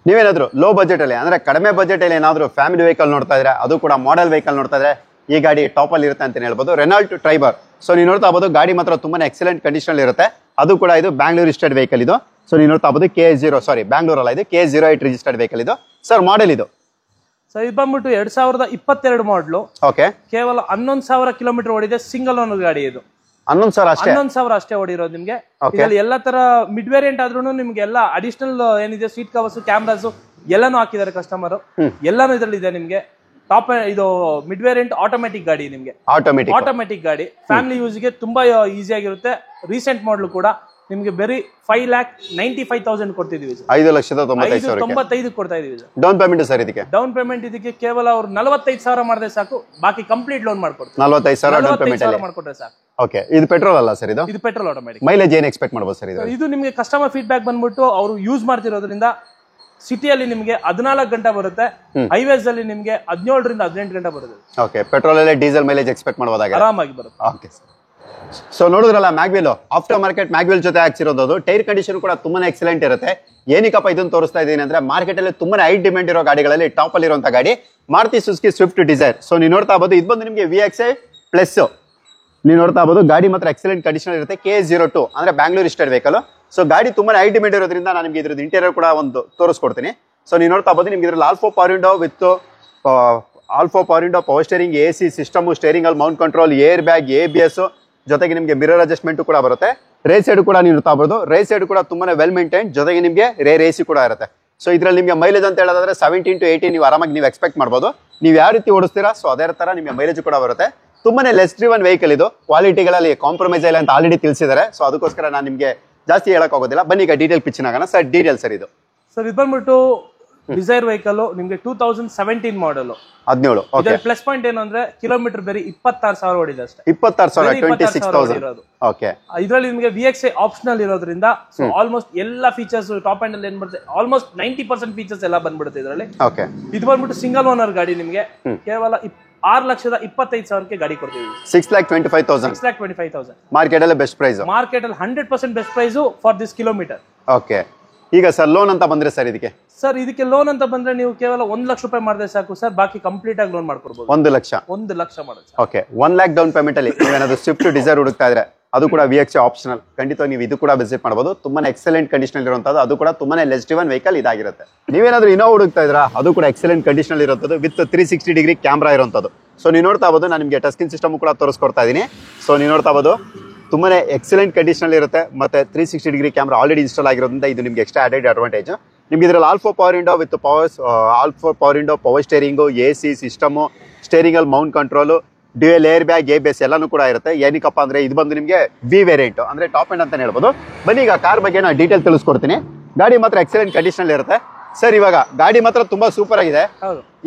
Speaker 2: ನೀವೇನಾದ್ರು ಲೋ ಬಜೆಟ್ ಅಲ್ಲಿ ಅಂದ್ರೆ ಕಡಿಮೆ ಬಜೆಟ್ ಅಲ್ಲಿ ಏನಾದ್ರು ಫ್ಯಾಮಿಲಿ ವೆಹಿಕಲ್ ನೋಡ್ತಾ ಇದ್ರೆ, ಅದು ಕೂಡ ಮಾಡೆಲ್ ವೆಹಿಕಲ್ ನೋಡ್ತಾ ಇದ್ರೆ ಈ ಗಾಡಿ ಟಾಪ್ ಅಲ್ಲಿ ಇರುತ್ತೆ ಅಂತ ಹೇಳ್ಬೋದು. Renault Triber. ಸೊ ನೀವು ನೋಡ್ತಾ ಇರಬಹುದು ಗಾಡಿ ಮಾತ್ರ ತುಂಬಾನೇ ಎಕ್ಸಲೆಂಟ್ ಕಂಡೀಷನ್ ಇರುತ್ತೆ. ಅದು ಕೂಡ ಇದು ಬ್ಯಾಂಗ್ಳೂರ್ ರಿಜಿಸ್ಟರ್ಡ್ ವೆಹಿಕಲ್ ಇದು. ಸೊ ನೀವು ನೋಡ್ತಾ ಇರಬಹುದು ಬ್ಯಾಂಗ್ಳೂರ್ ಅಲ್ಲ, ಇದು KA08 ರಿಜಿಸ್ಟರ್ಡ್ ವೆಹಿಕಲ್ ಇದು. ಸರ್ ಮಾಡೆಲ್ ಇದು
Speaker 1: ಸರ್ ಇದು ಬಂದ್ಬಿಟ್ಟು 2022 ಮಾಡಲು.
Speaker 2: ಓಕೆ,
Speaker 1: ಕೇವಲ 11,000 ಕಿಲೋಮೀಟರ್ ಓಡಿದೆ. ಸಿಂಗಲ್ ಓನರ್ ಗಾಡಿ ಇದು.
Speaker 2: 11,000
Speaker 1: ಅಷ್ಟೇ ಓಡಿರೋದು. ನಿಮ್ಗೆ ಇದರಲ್ಲಿ ಎಲ್ಲ ತರ ಮಿಡ್ ವೇರಿಯಂಟ್ ಆದ್ರೂ ನಿಮ್ಗೆ ಎಲ್ಲ ಅಡಿಷನಲ್ ಏನಿದೆ, ಸೀಟ್ ಕವರ್ಸ್, ಕ್ಯಾಮ್ರಾಸ್ ಎಲ್ಲಾನು ಹಾಕಿದ್ದಾರೆ ಕಸ್ಟಮರ್. ಎಲ್ಲಾನು ಇದರಲ್ಲಿ ಇದೆ ನಿಮ್ಗೆ. ಟಾಪ್ ಇದು ಮಿಡ್ ವೇರಿಯಂಟ್ ಆಟೋಮೆಟಿಕ್ ಗಾಡಿ. ನಿಮ್ಗೆ ಆಟೋಮೆಟಿಕ್ ಗಾಡಿ ಫ್ಯಾಮಿಲಿ ಯೂಸ್ ಗೆ ತುಂಬಾ ಈಸಿ ಆಗಿರುತ್ತೆ. ರೀಸೆಂಟ್ ಮಾಡಲು ಕೂಡ ನಿಮ್ಗೆ ಬರೀ 5,95,000 ಕೊಡ್ತಿದೀವಿ ಸರ್. 5,95,000 ಕೊಡ್ತಾ ಇದೀವಿ ಸರ್.
Speaker 2: ಡೌನ್ ಪೇಮೆಂಟ್ ಸರ್ ಇದಕ್ಕೆ? ಡೌನ್
Speaker 1: ಪೇಮೆಂಟ್ ಇದಕ್ಕೆ ಕೇವಲ ಅವ್ರು 45,000 ಮಾಡಿದ್ರೆ ಸಾಕು, ಬಾಕಿ ಕಂಪ್ಲೀಟ್ ಲೋನ್ ಮಾಡ್ಕೊಡ್ತೀವಿ.
Speaker 2: 45,000
Speaker 1: ಮಾಡ್ಕೊಟ್ರೆ ಸಾಕು.
Speaker 2: ಓಕೆ, ಇದು ಪೆಟ್ರೋಲ್ ಅಲ್ಲ ಸರ್? ಇದು
Speaker 1: ಪೆಟ್ರೋಲ್ ಆಟೋಮೆಟಿಕ್.
Speaker 2: ಮೈಲೇಜ್ ಏನು ಎಕ್ಸ್ಪೆಕ್ಟ್ ಮಾಡಬಹುದು ಸರ್ ಇದು?
Speaker 1: ಇದು ನಿಮಗೆ ಕಸ್ಟಮರ್ ಫೀಡ್ಬ್ಯಾಕ್ ಬಂದ್ಬಿಟ್ಟು ಅವರು ಯೂಸ್ ಮಾಡ್ತಿರೋದ್ರಿಂದ ಸಿಟಿಯಲ್ಲಿ ನಿಮಗೆ 14 ಗಂಟೆ ಬರುತ್ತೆ. ಹೈವೇಸ್ ಅಲ್ಲಿ ನಿಮಗೆ 17 ರಿಂದ 18 ಗಂಟೆ ಬರುತ್ತೆ.
Speaker 2: ಓಕೆ, ಪೆಟ್ರೋಲ್ ಅಲ್ಲಿ ಡೀಸೆಲ್ ಮೈಲೇಜ್ ಎಕ್ಸ್ಪೆಕ್ಟ್ ಮಾಡಬಹುದಾಗಿದೆ,
Speaker 1: ಆರಾಮಾಗಿ ಬರುತ್ತೆ.
Speaker 2: ಓಕೆ. ಸೊ ನೋಡಿದ್ರಲ್ಲ ಮ್ಯಾಗ್ವಿಲ್, ಆಫ್ಟರ್ ಮಾರ್ಕೆಟ್ ಮ್ಯಾಗ್ವಿಲ್ ಜೊತೆ ಹಾಕ್ಸಿರೋದು. ಟೈರ್ ಕಂಡೀಷನ್ ಕೂಡ ತುಂಬಾನೇ ಎಕ್ಸಲೆಂಟ್ ಇರುತ್ತೆ. ಏನಕ್ಕಪ್ಪ ಇದನ್ನು ತೋರಿಸ್ತಾ ಇದ್ದೀನಿ ಅಂದ್ರೆ ಮಾರ್ಕೆಟ್ ಅಲ್ಲಿ ತುಂಬಾನೇ ಹೈ ಡಿಮ್ಯಾಂಡ್ ಇರೋ ಗಾಡಿಗಳಲ್ಲಿ ಟಾಪ್ ಅಲ್ಲಿ ಇರುವಂತ ಗಾಡಿ Maruti Suzuki Swift Dzire. So ನೀವು ನೋಡ್ತಾ ಇರಬಹುದು ಇದು ಬಂದು ನಿಮಗೆ VXI ಪ್ಲಸ್. ನೀವು ನೋಡ್ತಾ ಇರಬಹುದು ಗಾಡಿ ಮಾತ್ರ ಎಕ್ಸಲೆಂಟ್ ಕಂಡೀಷನ್ ಇರುತ್ತೆ. KA02 ಅಂದ್ರೆ ಬ್ಯಾಂಗ್ಳೂರ್ ರಿಜಿಸ್ಟರ್ಡ್ ವೆಹಿಕಲ್. ಸೊ ಗಾಡಿ ತುಂಬಾನೇ ಹೈ ಡಿಮ್ಯಾಂಡ್ ಇರೋದ್ರಿಂದ ನಾನು ನಿಮಗೆ ಇದ್ರದ್ದು ಇಂಟೀರಿಯರ್ ಕೂಡ ಒಂದು ತೋರಿಸ್ಕೊಡ್ತೀನಿ. ಸೊ ನೀವು ನೋಡ್ತಾ ಇರಬಹುದು ನಿಮ್ಗೆ ಇದ್ರಲ್ಲಿ all four power window with power steering, AC system, steering ಅಲ್ಲಿ mount control, air bag, ABS ಜೊತೆಗೆ ನಿಮಗೆ ಮಿರರ್ ಅಡ್ಜಸ್ಟ್ಮೆಂಟ್ ಕೂಡ ಬರುತ್ತೆ. ರೇಸ್ ಸೈಡ್ ಕೂಡ ನೀವು ನೋಡ್ತಾ ಇರಬಹುದು. ರೇಸ್ ಸೈಡ್ ಕೂಡ ತುಂಬಾನೇ ವೆಲ್ ಮೇಂಟೈನ್. ಜೊತೆಗೆ ನಿಮಗೆ ರೇರ್ AC ಕೂಡ ಇರುತ್ತೆ. ಸೊ ಇದರಲ್ಲಿ ನಿಮಗೆ ಮೈಲೇಜ್ ಅಂತ ಹೇಳೋದಾದ್ರೆ 17 to 18 ನೀವು ಆರಾಮಾಗಿ ನೀವು ಎಕ್ಸ್ಪೆಕ್ಟ್ ಮಾಡಬಹುದು. ನೀವು ಯಾವ ರೀತಿ ಓಡಿಸ್ತೀರಾ ಸೊ ಅದೇ ತರ ನಿಮಗೆ ಮೈಲೇಜ್ ಕೂಡ ಬರುತ್ತೆ. ತುಂಬಾನೇ ಲೆಸ್ ಡ್ರಿವನ್ ವೆಹಿಕಲ್ ಇದು. ಕ್ವಾಲಿಟಿಗಳಲ್ಲಿ ಕಾಂಪ್ರಮೈಸ್ ಇಲ್ಲ ಅಂತ ಆಲ್ರೆಡಿ ತಿಳಿಸಿದ್ದಾರೆ. ಸೊ ಅದಕ್ಕೋಸ್ಕರ ನಾನು ನಿಮಗೆ ಜಾಸ್ತಿ ಹೇಳಕ್ ಹೋಗೋದಿಲ್ಲ. ಬನ್ನಿ ಈಗ ಡೀಟೇಲ್ ಪಿಚ್ನಾಗೋಣ. ಸರ್ ಡೀಟೇಲ್ ಸರ್ ಇದು?
Speaker 1: ಸರ್ ಇದು ಬಂದ್ಬಿಟ್ಟು ಡಿಸೈರ್ ವೆಹಿಕಲ್ ನಿಮ್ಗೆ 2017 ಮಾಡಲ್.
Speaker 2: 17. ಓಕೆ.
Speaker 1: ಪ್ಲಸ್ ಪಾಯಿಂಟ್ ಏನು ಅಂದ್ರೆ ಕಿಲೋಮೀಟರ್ ಬೇರೆ 26,000 ಓಡಿದೆ ಅಷ್ಟೇ.
Speaker 2: 26,000, 26,000. ಓಕೆ.
Speaker 1: ಇದರಲ್ಲಿ ನಿಮಗೆ VXI ಆಪ್ಷನಲ್ ಇರೋದ್ರಿಂದ ಸೊ ಆಲ್ಮೋಸ್ಟ್ ಎಲ್ಲಾ ಫೀಚರ್ಸ್ ಟಾಪ್ ಎಂಡ್ ಅಲ್ಲಿ ಏನ್ ಬರುತ್ತೆ, ಆಲ್ಮೋಸ್ಟ್ 90% ಫೀಚರ್ಸ್ ಎಲ್ಲ ಬಂದ್ಬಿಡುತ್ತೆ ಇದರಲ್ಲಿ.
Speaker 2: ಓಕೆ.
Speaker 1: ಇದು ಬಂದ್ಬಿಟ್ಟು ಸಿಂಗಲ್ ಓನರ್ ಗಾಡಿ, ನಿಮಗೆ ಕೇವಲ 6,25,000ಕ್ಕೆ ಗಾಡಿ ಕೊಡ್ತೀವಿ.
Speaker 2: 6,25,000.
Speaker 1: 6,25,000
Speaker 2: ಮಾರ್ಕೆಟ್ ಅಲ್ಲಿ ಬೆಸ್ಟ್ ಪ್ರೈಸ್.
Speaker 1: ಮಾರ್ಕೆಟ್ ಅಲ್ಲಿ 100% best price for this kilometre.
Speaker 2: Okay. ಈಗ ಸರ್ ಲೋನ್ ಅಂತ ಬಂದ್ರೆ ಸರ್ ಇದಕ್ಕೆ
Speaker 1: ಲೋನ್ ಅಂತ ಬಂದ್ರೆ ನೀವು ಕೇವಲ 1 ಲಕ್ಷ ರೂಪಾಯಿ ಮಾಡಿದ್ರೆ ಸಾಕು ಸರ್, ಬಾಕಿ ಕಂಪ್ಲೀಟ್ ಆಗಿ ಲೋನ್ ಮಾಡ್ಕೊಡ್ಬೋದು.
Speaker 2: 1 ಲಕ್ಷ.
Speaker 1: 1 ಲಕ್ಷ ಮಾಡೋದು.
Speaker 2: ಓಕೆ. 1 ಲ್ಯಾಕ್ ಡೌನ್ ಪೇಮೆಂಟ್ ಅಲ್ಲಿ ನೀವೇನಾದ್ರು ಸ್ವಿಫ್ಟ್ ಡಿಸೈರ್ ಹುಡುಕ್ತಾ ಇದ್ರೆ ಅದು ಕೂಡ VXI ಆಪ್ಷನಲ್. ಖಂಡಿತ ನೀವು ಇದು ಕೂಡ ವಿಸಿಟ್ ಮಾಡಬಹುದು. ತುಂಬಾನೇ ಎಕ್ಸಲೆಂಟ್ ಕಂಡೀಷನ್ ಇರುವಂತದ್ದು, ಅದು ಕೂಡ ತುಂಬಾನೇ ಲೆಸ್ ಡ್ರಿವನ್ ವೆಹಿಕಲ್ ಇದಾಗಿರುತ್ತೆ. ನೀವೇನಾದ್ರೂ ಇನ್ನೋ ಹುಡುಕ್ತಾ ಇದ್ರಾ ಅದು ಕೂಡ ಎಕ್ಸಲೆಂಟ್ ಕಂಡೀಷನ್ ಇರುವಂತದ್ದು ವಿತ್ 360 ಡಿಗ್ರಿ ಕ್ಯಾಮ್ರಾ ಇರುವಂತದ್ದು. ಸೊ ನೀವು ನೋಡ್ತಾ ಇರಬಹುದು, ನಾನು ನಿಮಗೆ ಟಚ್ ಸ್ಕ್ರೀನ್ ಸಿಸ್ಟಮ್ ಕೂಡ ತೋರಿಸ್ಕೊಡ್ತಾ ಇದೀನಿ. ಸೊ ನೀವು ನೋಡ್ತಾ ಇರಬಹುದು ತುಂಬಾನೇ ಎಕ್ಸಲೆಂಟ್ ಕಂಡೀಷನ್ ಇರುತ್ತೆ. ಮತ್ತೆ 360 ಡಿಗ್ರಿ ಕ್ಯಾಮ್ರಾ ಆಲ್ರೆಡಿ ಇನ್ಸ್ಟಾಲ್ ಆಗಿರೋದ್ರಿಂದ ಇದು ನಿಮಗೆ ಎಕ್ಸ್ಟ್ರಾ ಆಡೆಡ್ ಅಡ್ವಾಂಟೇಜ್. ನಿಮ್ಗೆ ಇದರಲ್ಲಿ all four power window with power steering, AC system, steering ಅಲ್ಲಿ mount control, dual air bag, ABS ಎಲ್ಲಾನು ಕೂಡ ಇರುತ್ತೆ. ಏನಕ್ಕಪ್ಪ ಅಂದ್ರೆ ಇದು ಬಂದು ನಿಮಗೆ V ವೇರಿಯಂಟ್ ಅಂದ್ರೆ ಟಾಪ್ ಎಂಡ್ ಅಂತ ಹೇಳ್ಬೋದು. ಬನ್ನಿ ಈಗ ಕಾರ್ ಬಗ್ಗೆ ನಾನು ಡೀಟೇಲ್ ತಿಳಿಸ್ಕೊಡ್ತೀನಿ. ಗಾಡಿ ಮಾತ್ರ ಎಕ್ಸಲೆಂಟ್ ಕಂಡೀಷನ್ ಇರುತ್ತೆ ಸರ್. ಇವಾಗ ಗಾಡಿ ಮಾತ್ರ ತುಂಬಾ ಸೂಪರ್ ಆಗಿದೆ.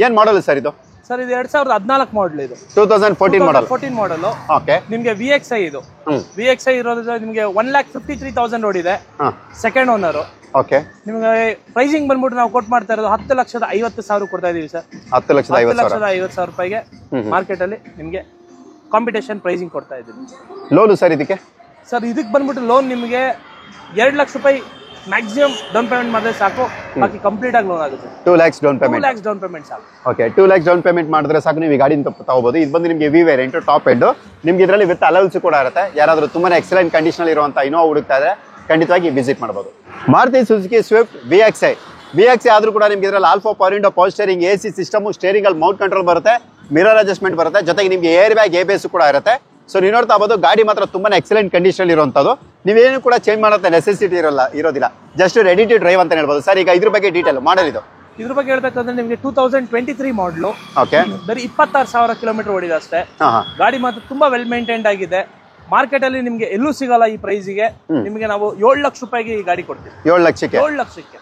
Speaker 2: ಏನ್ ಮಾಡಲ್ ಸರ್ ಇದು?
Speaker 1: ಸರ್ ಇದು 2014 ಮಾಡಲ್. ಇದು
Speaker 2: 2014 ಮಾಡಲ್.
Speaker 1: 14 ಮಾಡಲ್.
Speaker 2: ಓಕೆ.
Speaker 1: ನಿಮಗೆ VXI ಇದು VXI ಇರೋದ್ರಿಂದ ನಿಮಗೆ 1,53,000 ಓಡಿದೆ. Second owner.
Speaker 2: ಓಕೆ.
Speaker 1: ನಿಮಗೆ ಪ್ರೈಸಿಂಗ್ ಬಂದ್ಬಿಟ್ಟು ನಾವು ಕೊಟ್ಟು ಮಾಡ್ತಾ ಇರೋದು 10,50,000 ಕೊಡ್ತಾ ಇದೀವಿ ಸರ್. 10,50,000 ರೂಪಾಯಿಗೆ ಮಾರ್ಕೆಟ್ ಅಲ್ಲಿ ನಿಮಗೆ ಕಾಂಪಿಟೇಷನ್ ಪ್ರೈಸಿಂಗ್ ಕೊಡ್ತಾ ಇದ್ದೀವಿ.
Speaker 2: ಲೋನ್ ಸರ್ ಇದಕ್ಕೆ?
Speaker 1: ಸರ್ ಇದಕ್ಕೆ ಬಂದ್ಬಿಟ್ಟು ಲೋನ್ ನಿಮಗೆ 2 ಲಕ್ಷ ರೂಪಾಯಿ ಮ್ಯಾಕ್ಸಿಮಮ್ ಡೌನ್ ಪೇಮೆಂಟ್ ಮಾಡಿದ್ರೆ ಸಾಕು, ಬಾಕಿ ಕಂಪ್ಲೀಟ್ ಆಗಿ ಲೋನ್ ಆಗುತ್ತೆ.
Speaker 2: 2 lakhs down payment.
Speaker 1: 2 lakhs down payment ಸಾಕು.
Speaker 2: ಓಕೆ. 2 lakhs ಡೌನ್ ಪೇಮೆಂಟ್ ಮಾಡಿದ್ರೆ ಸಾಕು, ನೀವು ಈ ಗಾಡಿನ ತಗೋಬಹುದು. ಇದು ಬಂದು ನಿಮಗೆ V ವೇರಿಯಂಟ್ ಟಾಪ್ ಎಂಡ್. ನಿಮ್ಗೆ ಇದರಲ್ಲಿ ವಿತ್ ಅಲೌನ್ಸ್ ಕೂಡ ಇರುತ್ತೆ. ಯಾರಾದ್ರೂ ತುಂಬಾನೇ ಎಕ್ಸಲೆಂಟ್ ಕಂಡೀಷನ್ ಇರುವಂತ ಇನ್ನೋವಾ ಹುಡುಕ್ತಾ ಇದ್ರೆ ಖಂಡಿತವಾಗಿ ವಿಸಿಟ್ ಮಾಡಬಹುದು. ಮಾರುತಿ ಸುಜುಕಿ ಸ್ವಿಫ್ಟ್ VXI ಆದ್ರೂ ಕೂಡ ನಿಮ್ಗೆ ಇದರಲ್ಲಿ alpha power window, power steering, AC system, steering ಅಲ್ಲಿ ಮೌಂಟ್ ಕಂಟ್ರೋಲ್ ಬರುತ್ತೆ, ಮಿರರ್ ಅಡ್ಜಸ್ಟ್ಮೆಂಟ್ ಬರುತ್ತೆ, ಜೊತೆಗೆ ನಿಮ್ಗೆ ಏರ್ ಬ್ಯಾಗ್, ABS ಕೂಡ ಇರುತ್ತೆ. ಸೊ ನೀವು ನೋಡ್ತಾ ಇರಬಹುದು ಗಾಡಿ ಮಾತ್ರ ತುಂಬಾನೇ ಎಕ್ಸಲೆಂಟ್ ಕಂಡೀಷನ್ ಇರುವಂತದ್ದು. ನೀವೇನು ಕೂಡ ಚೇಂಜ್ ಮಾಡೋ ನೆಸೆಸಿಟಿ ಇರೋದಿಲ್ಲ, ಜಸ್ಟ್ ರೆಡಿ ಟು ಡ್ರೈವ್ ಅಂತ ಹೇಳ್ಬೋದು. ಸರ್ ಈಗ ಇದ್ರ ಬಗ್ಗೆ ಡೀಟೇಲ್ ಮಾಡಲ್ ಇದು.
Speaker 1: ಇದ್ರ ಬಗ್ಗೆ ಹೇಳ್ಬೇಕಂದ್ರೆ ನಿಮಗೆ 2023 ಮಾಡಲು.
Speaker 2: ಓಕೆ.
Speaker 1: ಬರೀ 26,000 ಕಿಲೋಮೀಟರ್ ಓಡಿದೆ ಅಷ್ಟೇ. ಗಾಡಿ ಮಾತ್ರ ತುಂಬಾ ವೆಲ್ ಮೇಂಟೈನ್ಡ್ ಆಗಿದೆ. ಮಾರ್ಕೆಟ್ ಅಲ್ಲಿ ನಿಮ್ಗೆ ಎಲ್ಲೂ ಸಿಗಲ್ಲ ಈ ಪ್ರೈಸ್ಗೆ. ನಿಮಗೆ ನಾವು 7 ಲಕ್ಷ ರೂಪಾಯಿಗೆ ಈ ಗಾಡಿ ಕೊಡ್ತೀವಿ.
Speaker 2: 7 ಲಕ್ಷಕ್ಕೆ?
Speaker 1: 7 ಲಕ್ಷಕ್ಕೆ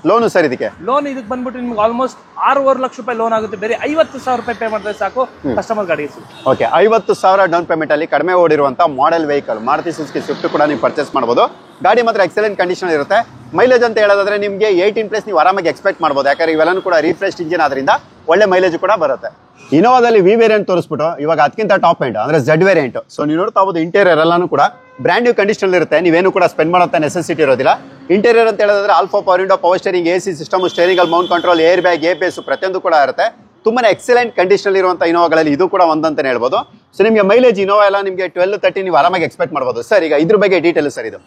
Speaker 2: ಲೋನು ಸರ್ ಇದಕ್ಕೆ?
Speaker 1: ಲೋನ್ ಇದಕ್ಕೆ ಬಂದ್ಬಿಟ್ಟು ನಿಮ್ಗೆ ಆಲ್ಮೋಸ್ಟ್ 6.5 ಲಕ್ಷ ರೂಪಾಯಿ ಲೋನ್ ಆಗುತ್ತೆ. ಬೇರೆ 50,000 ರೂಪಾಯಿ ಪೇ ಮಾಡಿದ್ರೆ ಸಾಕು ಕಸ್ಟಮರ್ ಗಾಡಿ.
Speaker 2: ಓಕೆ. 50,000 ಡೌನ್ ಪೇಮೆಂಟ್ ಅಲ್ಲಿ ಕಡಿಮೆ ಓಡಿರುವಂತ model vehicle Maruti Suzuki Swift ಕೂಡ ನೀವು ಪರ್ಚೇಸ್ ಮಾಡಬಹುದು. ಗಾಡಿ ಮಾತ್ರ ಎಕ್ಸಲೆಂಟ್ ಕಂಡೀಷನ್ ಇರುತ್ತೆ. ಮೈಲೇಜ್ ಅಂತ ಹೇಳೋದಾದ್ರೆ ನಿಮಗೆ 18+ ನೀವು ಆರಾಮಾಗಿ ಎಕ್ಸ್ಪೆಕ್ಟ್ ಮಾಡಬಹುದು. ಯಾಕಂದ್ರೆ ಇವೆಲ್ಲನೂ ಕೂಡ ರಿಫ್ರೆಶ್ ಇಂಜಿನ್ ಆದ್ರಿಂದ ಒಳ್ಳೆ ಮೈಲೇಜ್ ಕೂಡ ಬರುತ್ತೆ. ಇನೋವಾದಲ್ಲಿ V ವೇರಿಯಂಟ್ ತೋರಿಸ್ಬಿಟ್ಟು ಇವಾಗ ಅದಕ್ಕಿಂತ ಟಾಪ್ ಎಂಡ್ ಅಂದ್ರೆ Z ವೇರಿಯಂಟ್. ಸೊ ನೀವು ನೋಡ್ತಾ ಹೋಗೋದು ಇಂಟೀರಿಯರ್ ಎಲ್ಲಾನು ಕೂಡ ಬ್ರ್ಯಾಂಡ್ ನ್ಯೂ ಕಂಡೀಷನ್ ಇರುತ್ತೆ. ನೀವೇನು ಕೂಡ ಸ್ಪೆಂಡ್ ಮಾಡೋ ನೆಸೆಸಿಟಿ ಇರೋದಿಲ್ಲ. ಇಂಟೀರಿಯರ್ ಅಂತ ಹೇಳೋದಾದ್ರೆ all four power window, power steering, AC system, steering ಅಲ್ಲಿ mount control, air bag, ABS ಪ್ರತಿಯೊಂದು ಕೂಡ ಇರುತ್ತೆ. ತುಂಬಾನೇ ಎಕ್ಸಲೆಂಟ್ ಕಂಡೀಷನ್ ಇರುವಂತ ಇನೋವಾಗಳಲ್ಲಿ ಇದು ಕೂಡ ಒಂದಂತಾನೆ ಹೇಳ್ಬೋದು. ಸೊ ನಿಮಗೆ ಮೈಲೇಜ್ ಇನೋವಾ ಎಲ್ಲ ನಿಮಗೆ 12-13 ನೀವು ಆರಾಮಾಗಿ ಎಕ್ಸ್ಪೆಕ್ಟ್ ಮಾಡಬಹುದು. ಸರ್ ಈಗ ಇದ್ರ ಬಗ್ಗೆ ಡೀಟೇಲ್ ಸರ್ ಇದು?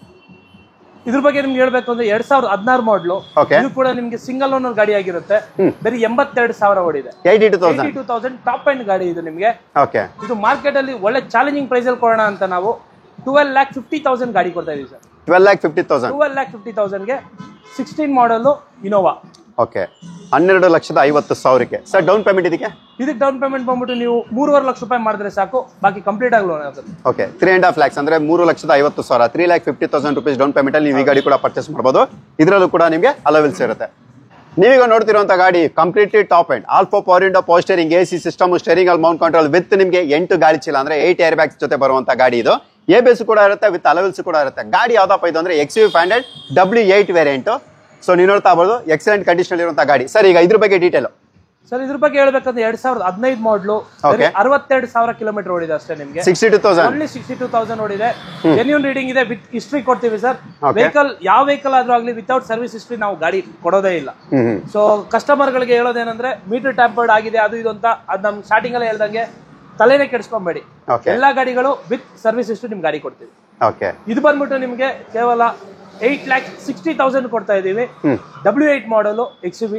Speaker 1: ಇದ್ರ ಬಗ್ಗೆ ನಿಮ್ಗೆ ಹೇಳ್ಬೇಕು ಅಂದ್ರೆ 2016 ಮಾಡಲು. ಇದು ಕೂಡ ನಿಮ್ಗೆ ಸಿಂಗಲ್ ಓನರ್ ಗಾಡಿ ಆಗಿರುತ್ತೆ. ಬರೀ 82,000 ಓಡಿದೆ. 82,000 ಟಾಪ್ ಎಂಡ್ ಗಾಡಿ ಇದು ನಿಮ್ಗೆ.
Speaker 2: ಓಕೆ.
Speaker 1: ಇದು ಮಾರ್ಕೆಟ್ ಅಲ್ಲಿ ಒಳ್ಳೆ ಚಾಲೆಂಜಿಂಗ್ ಪ್ರೈಸ್ ಅಲ್ಲಿ ಕೊಡೋಣ ಅಂತ ನಾವು 12,50,000 ಗಾಡಿ ಕೊಡ್ತಾ ಇದೀವಿ ಸರ್.
Speaker 2: 12,50,000.
Speaker 1: 12,50,000ಗೆ 16 ಮಾಡಲು ಇನೋವಾ.
Speaker 2: ಓಕೆ. 12,50,000ಕ್ಕೆ ಸರ್ ಡೌನ್ ಪೇಮೆಂಟ್ ಇದಕ್ಕೆ
Speaker 1: ಡೌನ್ ಪೇಮೆಂಟ್ ಬಂದ್ಬಿಟ್ಟು ನೀವು 3.5 ಲಕ್ಷ ರೂಪಾಯಿ ಮಾಡಿದ್ರೆ ಸಾಕು, ಬಾಕಿ ಕಂಪ್ಲೀಟ್ ಆಗಿ ಲೋನ್ ಆಗುತ್ತೆ.
Speaker 2: ಓಕೆ. 3.5 lakhs ಅಂದ್ರೆ 3,50,000, 3,50,000 rupees ಡೌನ್ ಪೇಮೆಂಟ್ ಅಲ್ಲಿ ನೀವು ಈ ಗಾಡಿ ಕೂಡ ಪರ್ಚೇಸ್ ಮಾಡಬಹುದು. ಇದರಲ್ಲೂ ಕೂಡ ನಿಮಗೆ ಅಲವೆನ್ಸ್ ಇರುತ್ತೆ. ನೀವೀಗ ನೋಡ್ತಿರುವಂತ ಗಾಡಿ completely top end alpha power window, power steering, AC system, steering ಅಲ್ಲಿ ಮೌಂಟ್ ಕಂಟ್ರೋಲ್ ವಿತ್ ನಿಮಗೆ 8 ಗಾಳಿ ಚೀಲ ಅಂದ್ರೆ 8 ಏರ್ ಬ್ಯಾಗ್ಸ್ ಜೊತೆ ಬರುವಂತ ಗಾಡಿ ಇದು. ABS ಕೂಡ ಇರುತ್ತೆ, ವಿತ್ ಅಲವೆನ್ಸ್ ಕೂಡ ಇರುತ್ತೆ. ಗಾಡಿ ಯಾವ್ದಪ್ಪ ಇದು ಅಂದ್ರೆ XUV500 W8 ವೇರಿಯಂಟ್. ಸೊ ನೀವು ನೋಡ್ತಾ ಇರಬಹುದು ಎಕ್ಸಲೆಂಟ್ ಕಂಡೀಷನ್ ಇರುವಂತ ಗಾಡಿ. ಸರ್ ಈಗ ಇದ್ರ ಬಗ್ಗೆ ಡೀಟೇಲ್?
Speaker 1: ಸರ್ ಇದ್ರ ಬಗ್ಗೆ ಹೇಳ್ಬೇಕಂದ್ರೆ 2015 ಮಾಡಲು 62,000 ಕಿಲೋಮೀಟರ್ ಓಡಿದೆ ಅಷ್ಟೇ. ನಿಮಗೆ 62,000 ಓಡಿದೆ. ಜೆನ್ಯೂನ್ ರೀಡಿಂಗ್ ಇದೆ, ವಿತ್ ಹಿಸ್ಟ್ರಿ ಕೊಡ್ತೀವಿ ಸರ್. ವೆಹಿಕಲ್ ಯಾವ ವೆಹಿಕಲ್ ಆದ್ರೂ ಆಗ್ಲಿ ವಿತೌಟ್ ಸರ್ವಿಸ್ ಹಿಸ್ಟ್ರಿ ನಾವು ಗಾಡಿ ಕೊಡೋದೇ ಇಲ್ಲ. ಸೊ ಕಸ್ಟಮರ್ ಗಳಿಗೆ ಹೇಳೋದೇನಂದ್ರೆ ಮೀಟರ್ ಟ್ಯಾಂಪರ್ಡ್ ಆಗಿದೆ ಅದು ಇದು ಅಂತ ಅದ್ ನಮ್ ಸ್ಟಾರ್ಟಿಂಗ್ ಅಲ್ಲಿ ಹೇಳ್ದಂಗೆ ತಲೆನೇ ಕೆಡಿಸ್ಕೊಂಬೇಡಿ. ಎಲ್ಲಾ ಗಾಡಿಗಳು ವಿತ್ ಸರ್ವಿಸ್ ಹಿಸ್ಟ್ರಿ ನಿಮ್ ಗಾಡಿ ಕೊಡ್ತೀವಿ. ಇದು ಬಂದ್ಬಿಟ್ಟು ನಿಮ್ಗೆ ಕೇವಲ 8,60,000 ಕೊಡ್ತಾ ಇದೀವಿ. W8 ಮಾಡಲು XUV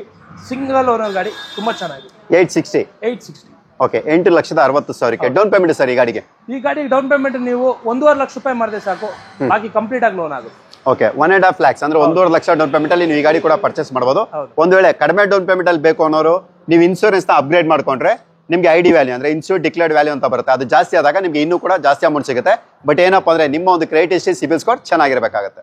Speaker 1: ಸಿಂಗಲ್ ಓನರ್ ಗಾಡಿ, ತುಂಬಾ ಚೆನ್ನಾಗಿದೆ. 860.
Speaker 2: ಓಕೆ. 8,60,000ಕ್ಕೆ ಡೌನ್ ಪೇಮೆಂಟ್ ಸರ್ ಈ ಗಾಡಿಗೆ?
Speaker 1: ಈ ಗಾಡಿಗೆ ಡೌನ್ ಪೇಮೆಂಟ್ ನೀವು 1.5 ಲಕ್ಷ ರೂಪಾಯಿ ಮಾಡಿದ್ರೆ ಸಾಕು, ಬಾಕಿ ಕಂಪ್ಲೀಟ್ ಆಗಿ ಲೋನ್ ಆಗುತ್ತೆ.
Speaker 2: ಓಕೆ. 1.5 lakhs ಅಂದ್ರೆ 1.5 ಲಕ್ಷ ಡೌನ್ ಪೇಮೆಂಟ್ ಅಲ್ಲಿ ನೀವು ಈ ಗಾಡಿ ಕೂಡ ಪರ್ಚೇಸ್ ಮಾಡಬಹುದು. ಒಂದ್ ವೇಳೆ ಕಡಿಮೆ ಡೌನ್ ಪೇಮೆಂಟ್ ಅಲ್ಲಿ ಬೇಕು ಅನ್ನೋರು ನೀವು ಇನ್ಶೂರೆನ್ಸ್ ನ ಅಪ್ಗ್ರೇಡ್ ಮಾಡ್ಕೊಂಡ್ರೆ ನಿಮ್ಗೆ ID ವ್ಯಾಲ್ಯೂ ಅಂದ್ರೆ ಇನ್ಶೂರ್ಡ್ ಡಿಕ್ಲೇರ್ಡ್ ವ್ಯಾಲ್ಯೂ ಅಂತ ಬರುತ್ತೆ. ಅದು ಜಾಸ್ತಿ ಆದಾಗ ನಿಮ್ಗೆ ಇನ್ನೂ ಕೂಡ ಜಾಸ್ತಿ ಅಮೌಂಟ್ ಸಿಗುತ್ತೆ. ಬಟ್ ಏನಪ್ಪಾ ಅಂದ್ರೆ ನಿಮ್ಮ ಒಂದು ಕ್ರೆಡಿಟ್ ಹಿಸ್ಟ್ರಿ, ಸಿಬಿಲ್ ಸ್ಕೋರ್ ಚೆನ್ನಾಗಿರ್ಬೇಕಾಗುತ್ತೆ.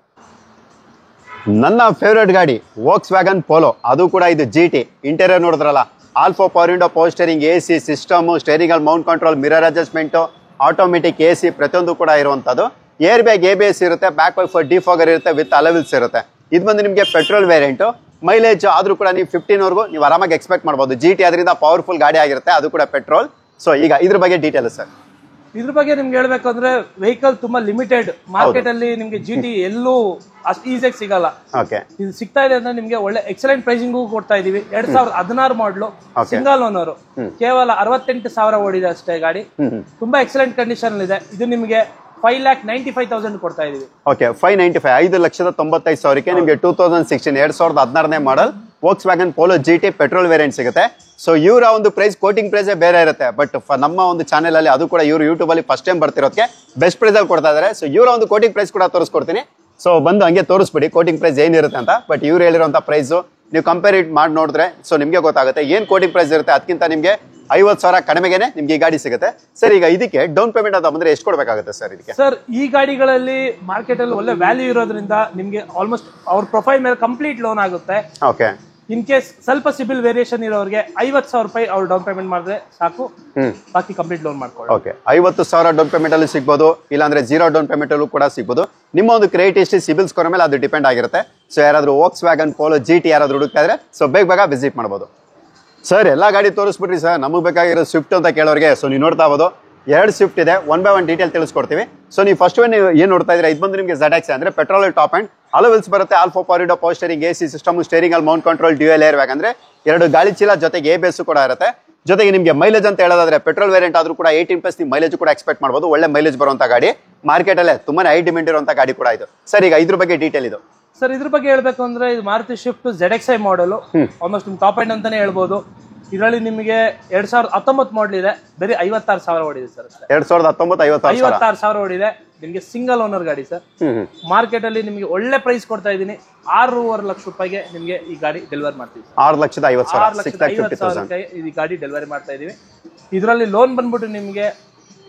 Speaker 2: ನನ್ನ ಫೇವ್ರೆಟ್ ಗಾಡಿ ವೋಕ್ಸ್ ವ್ಯಾಗನ್ ಪೋಲೋ, ಅದು ಕೂಡ ಇದು GT. ಇಂಟೀರಿಯರ್ ನೋಡಿದ್ರಲ್ಲ, all four power window, power steering, AC system, steering ಅಲ್ಲಿ mount control, mirror adjustment, automatic AC ಪ್ರತಿಯೊಂದು ಕೂಡ ಇರುವಂತದ್ದು. ಏರ್ ಬ್ಯಾಗ್ ABS ಇರುತ್ತೆ, ಬ್ಯಾಕ್ ವೈಫರ್ ಡಿಫಾಗರ್ ಇರುತ್ತೆ, ವಿತ್ ಅಲವಿಲ್ಸ್ ಇರುತ್ತೆ. ಇದು ಬಂದು ನಿಮಗೆ ಪೆಟ್ರೋಲ್ ವೇರಿಯಂಟ್. ಮೈಲೇಜ್ ಆದ್ರೂ ಕೂಡ ನೀವು 15 ವರೆಗೂ ನೀವು ಆರಾಮಾಗಿ ಎಕ್ಸ್ಪೆಕ್ಟ್ ಮಾಡಬಹುದು. GT ಅದರಿಂದ ಪವರ್ಫುಲ್ ಗಾಡಿ ಆಗಿರುತ್ತೆ, ಅದು ಕೂಡ ಪೆಟ್ರೋಲ್. ಸೊ ಈಗ ಇದ್ರ ಬಗ್ಗೆ ಡೀಟೇಲ್ ಸರ್.
Speaker 1: ಇದ್ರ ಬಗ್ಗೆ ನಿಮ್ಗೆ ಹೇಳ್ಬೇಕು ಅಂದ್ರೆ ವೆಹಿಕಲ್ ತುಂಬಾ ಲಿಮಿಟೆಡ್ ಮಾರ್ಕೆಟ್ ಅಲ್ಲಿ ನಿಮ್ಗೆ GT ಎಲ್ಲೂ ಅಷ್ಟು ಈಸಿಯಾಗಿ ಸಿಗಲ್ಲ. ಇದು ಸಿಗ್ತಾ ಇದೆ ಅಂದ್ರೆ ನಿಮ್ಗೆ ಒಳ್ಳೆ ಎಕ್ಸಲೆಂಟ್ ಪ್ರೈಸಿಂಗು ಕೊಡ್ತಾ ಇದೀವಿ. 2016 ಮಾಡಲು ಸಿಂಗಲ್ ಓನರ್, ಕೇವಲ 68,000 ಓಡಿದೆ ಅಷ್ಟೇ ಗಾಡಿ. ತುಂಬಾ ಎಕ್ಸಲೆಂಟ್ ಕಂಡೀಷನ್ ಇದೆ. ಇದು ನಿಮ್ಗೆ 5,95,000 ಕೊಡ್ತಾ ಇದೀವಿ.
Speaker 2: ಓಕೆ, 5,95,000 5,95,000ಕ್ಕೆ ನಿಮಗೆ 2016 2016ನೇ model Volkswagen Polo GT petrol variant ಸಿಗುತ್ತೆ. ಸೊ ಇವರ ಒಂದು ಪ್ರೈಸ್ ಕೋಟಿಂಗ್ ಪ್ರೈಸೇ ಬೇರೆ ಇರುತ್ತೆ. ಬಟ್ ನಮ್ಮ ಒಂದು ಚಾನೆಲ್ ಅಲ್ಲಿ ಅದು ಕೂಡ ಇವರು ಯೂಟ್ಯೂಬ್ ಅಲ್ಲಿ ಫಸ್ಟ್ ಟೈಮ್ ಬರ್ತಿರೋದಕ್ಕೆ ಬೆಸ್ಟ್ ಪ್ರೈಸ್ ಅಲ್ಲಿ ಕೊಡ್ತಾ ಇದ್ದಾರೆ. ಸೊ ಇವರ ಒಂದು ಕೋಟಿಂಗ್ ಪ್ರೈಸ್ ಕೂಡ ತೋರಿಸ್ಕೊಡ್ತೀನಿ. ಸೊ ಬಂದು ಹಂಗೆ ತೋರಿಸ್ಬಿಡಿ ಕೋಟಿಂಗ್ ಪ್ರೈಸ್ ಏನಿರುತ್ತೆ ಅಂತ. ಬಟ್ ಇವ್ರು ಹೇಳಿರುವಂತ ಪ್ರೈಸ್ ನೀವು ಕಂಪೇರ್ ಇಟ್ ಮಾಡಿ ನೋಡಿದ್ರೆ ಸೊ ನಿಮಗೆ ಗೊತ್ತಾಗುತ್ತೆ ಏನ್ ಕೋಟಿಂಗ್ ಪ್ರೈಸ್ ಇರುತ್ತೆ. ಅದಕ್ಕಿಂತ ನಿಮಗೆ 50,000 ಕಡಿಮೆಗೆ ನಿಮ್ಗೆ ಈ ಗಾಡಿ ಸಿಗುತ್ತೆ. ಸರ್ ಈಗ ಇದಕ್ಕೆ ಡೌನ್ ಪೇಮೆಂಟ್ ಅಂತ ಬಂದ್ರೆ ಎಷ್ಟು ಕೊಡಬೇಕಾಗುತ್ತೆ ಸರ್ ಇದಕ್ಕೆ?
Speaker 1: ಸರ್ ಈ ಗಾಡಿಗಳಲ್ಲಿ ಮಾರ್ಕೆಟ್ ಅಲ್ಲಿ ಒಳ್ಳೆ ವ್ಯಾಲ್ಯೂ ಇರೋದ್ರಿಂದ ನಿಮ್ಗೆ ಆಲ್ಮೋಸ್ಟ್ ಅವ್ರ ಪ್ರೊಫೈಲ್ ಮೇಲೆ ಕಂಪ್ಲೀಟ್ ಲೋನ್ ಆಗುತ್ತೆ.
Speaker 2: ಓಕೆ,
Speaker 1: ಇನ್ ಕೇಸ್ ಸ್ವಲ್ಪ ಸಿಬಿಲ್ ವೇರಿಯೇಷನ್ ಇರೋರಿಗೆ 50,000 ರೂಪಾಯಿ ಅವ್ರು ಡೌನ್ ಪೇಮೆಂಟ್ ಮಾಡಿದ್ರೆ ಸಾಕು, ಬಾಕಿ ಕಂಪ್ಲೀಟ್ ಲೋನ್ ಮಾಡ್ಕೊಳ್ಳಿ.
Speaker 2: ಓಕೆ, 50,000 ಡೌನ್ ಪೇಮೆಂಟ್ ಅಲ್ಲಿ ಸಿಗ್ಬೋದು, ಇಲ್ಲಾಂದ್ರೆ 0 ಡೌನ್ ಪೇಮೆಂಟ್ ಅಲ್ಲೂ ಕೂಡ ಸಿಗ್ಬೋದು. ನಿಮ್ಮ ಒಂದು ಕ್ರೆಡಿಟ್ ಹಿಸ್ಟ್ರಿ ಸಿಬಿಲ್ ಸ್ಕೋರ್ ಮೇಲೆ ಅದು ಡಿಪೆಂಡ್ ಆಗಿರುತ್ತೆ. ಸೊ ಯಾರಾದ್ರೂ ವೋಕ್ಸ್ ವ್ಯಾಗನ್ ಪೋಲೋ GT ಯಾರಾದ್ರೂ ಹುಡುಕ್ತಾ ಇದ್ರೆ ಸೊ ಬೇಗ ವಿಸಿಟ್ ಮಾಡ್ಬೋದು. ಸರ್ ಎಲ್ಲ ಗಾಡಿ ತೋರಿಸ್ಬಿಟ್ರಿ ಸರ್, ನಮಗೆ ಬೇಕಾಗಿರೋ ಸ್ವಿಫ್ಟ್ ಅಂತ ಕೇಳೋರಿಗೆ. ಸೊ ನೀವು ನೋಡ್ತಾ ಇರ್ಬೋದು 2 ಸ್ವಿಫ್ಟ್ ಇದೆ, 1 by 1 ಡೀಟೇಲ್ ತಿಳಿಸ್ಕೊಡ್ತೀವಿ. ಸೊ ನೀವು ಫಸ್ಟ್ ನೀವು ಏನ್ ನೋಡ್ತಾ ಇದ್ರೆ ಇದು ಬಂದು ನಿಮಗೆ ZX ಅಂದ್ರೆ ಪೆಟ್ರೋಲ್ ಟಾಪ್ ಅಂಡ್ ಅಲೋವಿಲ್ಸ್ ಬರುತ್ತೆ. All four power window, power steering, AC system, steering ಅಲ್ಲಿ mount control, dual air bag ಅಂದ್ರೆ 2 ಗಾಳಿ ಚೀಲ ಜೊತೆಗೆ ABS ಕೂಡ ಇರುತ್ತೆ. ಜೊತೆಗೆ ನಿಮಗೆ ಮೈಲೇಜ್ ಅಂತ ಹೇಳೋದಾದ್ರೆ ಪೆಟ್ರೋಲ್ ವೇರಿಯಂಟ್ ಆದ್ರೂ ಕೂಡ 18+ ನೀವು ಮೈಲೇಜ್ ಕೂಡ ಎಕ್ಸ್ಪೆಕ್ಟ್ ಮಾಡಬಹುದು. ಒಳ್ಳೆ ಮೈಲೇಜ್ ಬರುವಂತ ಗಾಡಿ, ಮಾರ್ಕೆಟ್ ಅಲ್ಲೇ ತುಂಬಾನೇ ಹೈ ಡಿಮ್ಯಾಂಡ್ ಇರುವಂತ ಗಾಡಿ ಕೂಡ ಇದು. ಸರ್ ಈಗ ಇದ್ರ ಬಗ್ಗೆ ಡೀಟೇಲ್ ಇದು.
Speaker 1: ಸರ್ ಇದ್ರ ಬಗ್ಗೆ ಹೇಳ್ಬೇಕು ಅಂದ್ರೆ ಇದು ಮಾರುತಿ ಸ್ವಿಫ್ಟ್ ZXi ಮಾಡಲ್, ಆಲ್ಮೋಸ್ಟ್ ನಿಮ್ ಟಾಪ್ ಎಂಡ್ ಅಂತಾನೆ ಹೇಳ್ಬೋದು. ಇದರಲ್ಲಿ ನಿಮಗೆ 2019 ಮಾಡಲ್ ಇದೆ, ಬರೀ 56,000 ಓಡಿದೆ ಸರ್.
Speaker 2: 2019
Speaker 1: 56,000 ಓಡಿದೆ. ನಿಮ್ಗೆ ಸಿಂಗಲ್ ಓನರ್ ಗಾಡಿ ಸರ್. ಮಾರ್ಕೆಟ್ ಅಲ್ಲಿ ನಿಮ್ಗೆ ಒಳ್ಳೆ ಪ್ರೈಸ್ ಕೊಡ್ತಾ ಇದ್ದೀನಿ. 6.5 ಲಕ್ಷ ರೂಪಾಯಿಗೆ ನಿಮ್ಗೆ ಈ ಗಾಡಿ ಡೆಲಿವರಿ ಮಾಡ್ತೀವಿ.
Speaker 2: 6,50,000
Speaker 1: ಈ ಗಾಡಿ ಡೆಲಿವರಿ ಮಾಡ್ತಾ ಇದೀವಿ. ಇದರಲ್ಲಿ ಲೋನ್ ಬಂದ್ಬಿಟ್ಟು ನಿಮ್ಗೆ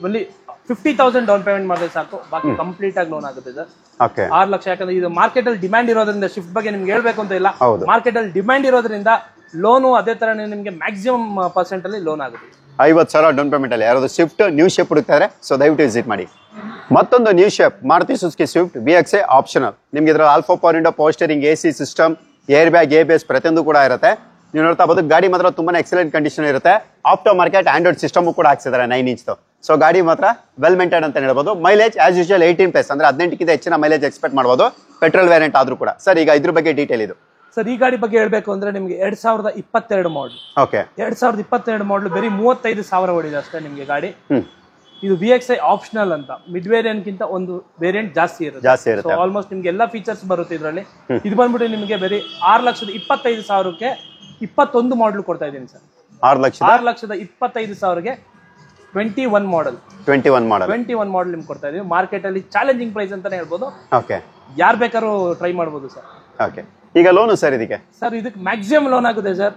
Speaker 1: ಬಲ್ಲಿ 50,000 ಡೌನ್ ಪೇಮೆಂಟ್ ಮಾಡಿದ್ರೆ ಸಾಕು, ಬಾಕಿ ಕಂಪ್ಲೀಟ್ ಆಗಿ ಲೋನ್ ಆಗುತ್ತೆ ಸರ್. 6 ಲಕ್ಷ. ಯಾಕಂದ್ರೆ ಇದು ಮಾರ್ಕೆಟ್ ಅಲ್ಲಿ ಡಿಮ್ಯಾಂಡ್ ಇರೋದ್ರಿಂದ, ಶಿಫ್ಟ್ ಬಗ್ಗೆ ನಿಮ್ಗೆ ಹೇಳ್ಬೇಕು ಅಂತ ಇಲ್ಲ, ಮಾರ್ಕೆಟ್ ಅಲ್ಲಿ ಡಿಮ್ಯಾಂಡ್ ಇರೋದ್ರಿಂದ ಲೋನು ಅದೇ ತರ ನಿಮ್ಗೆ ಮ್ಯಾಕ್ಸಿಮಮ್ % ಅಲ್ಲಿ ಲೋನ್ ಆಗುತ್ತೆ.
Speaker 2: 50,000 ಡೌನ್ ಪೇಮೆಂಟ್ ಅಲ್ಲಿ ಯಾರಾದ್ರೂ ಸ್ವಿಫ್ಟ್ ನ್ಯೂ ಶೇಪ್ ಹುಡುಕ್ತಾರೆ ಸೊ ದಯವಿಟ್ಟು ವಿಸಿಟ್ ಮಾಡಿ. ಮತ್ತೊಂದು new shape Maruti Suzuki Swift VXi optional. ನಿಮ್ಗೆ ಇದ್ರಲ್ಲಿ all four power window, power steering, AC system, air bag, ABS ಪ್ರತಿಯೊಂದು ಕೂಡ ಇರುತ್ತೆ. ನೀವು ನೋಡ್ತಾ ಬೋದು ಗಾಡಿ ಮಾತ್ರ ತುಂಬಾನೇ ಎಕ್ಸಲೆಂಟ್ ಕಂಡೀಷನ್ ಇರುತ್ತೆ. ಆಫ್ಟರ್ ಮಾರ್ಕೆಟ್ ಆಂಡ್ರಾಯ್ಡ್ ಸಿಸ್ಟಮ್ ಕೂಡ ಹಾಕ್ಸಿದ್ದಾರೆ 9 ಇಂಚ್. ಸೊ ಗಾಡಿ ಮಾತ್ರ ವೆಲ್ ಮೇಂಟೈನ್ ಅಂತ ಹೇಳ್ಬೋದು. ಮೈಲೇಜ್ ಆಸ್ ಯೂಶುವಲ್ 18+ ಅಂದ್ರೆ 18ಕ್ಕಿಂತ ಹೆಚ್ಚಿನ ಮೈಲೇಜ್ ಎಕ್ಸ್ಪೆಕ್ಟ್ ಮಾಡಬಹುದು, ಪೆಟ್ರೋಲ್ ವೇರಿಯಂಟ್ ಆದ್ರೂ ಕೂಡ. ಸರ್ ಈಗ ಇದ್ರ ಬಗ್ಗೆ ಡೀಟೇಲ್ ಇದು.
Speaker 1: ಸರ್ ಈ ಗಾಡಿ ಬಗ್ಗೆ ಹೇಳ್ಬೇಕು ಅಂದ್ರೆ ನಿಮ್ಗೆ 2022 ಮಾಡಲ್.
Speaker 2: ಓಕೆ,
Speaker 1: 2022 ಮಾಡಲ್ ಬರೀ 35,000 ಓಡಿದೆ ಅಷ್ಟೇ ನಿಮ್ಗೆ ಗಾಡಿ. ಇದು VXi ಆಪ್ಷನಲ್ ಅಂತ, ಮಿಡ್ ವೇರಿಯಂಟ್ ಗಿಂತ ಒಂದು ವೇರಿಯಂಟ್ ಜಾಸ್ತಿ ಇರುತ್ತೆ. ಆಲ್ಮೋಸ್ಟ್ ನಿಮ್ಗೆ ಎಲ್ಲಾ ಫೀಚರ್ಸ್ ಬರುತ್ತೆ ಇದರಲ್ಲಿ. ಇದು ಬಂದ್ಬಿಟ್ಟು ನಿಮಗೆ ಬರೀ 6,25,000ಕ್ಕೆ 21 ಮಾಡಲ್ ಕೊಡ್ತಾ ಇದ್ದೀನಿ ಸರ್. 6,25,000ಗೆ 21 ಮಾಡಲ್ ನಿಮ್ಗೆ ಕೊಡ್ತಾ ಇದೀವಿ. ಮಾರ್ಕೆಟ್ ಅಲ್ಲಿ ಚಾಲೆಂಜಿಂಗ್ ಪ್ರೈಸ್ ಅಂತಾನೆ ಹೇಳ್ಬೋದು. ಯಾರು ಬೇಕಾದ್ರೂ ಟ್ರೈ ಮಾಡ್ಬೋದು ಸರ್.
Speaker 2: ಓಕೆ, ಈಗ ಲೋನ್ ಸರ್ ಇದಕ್ಕೆ?
Speaker 1: ಸರ್ ಇದಕ್ಕೆ ಮ್ಯಾಕ್ಸಿಮಮ್ ಲೋನ್ ಆಗುತ್ತೆ ಸರ್.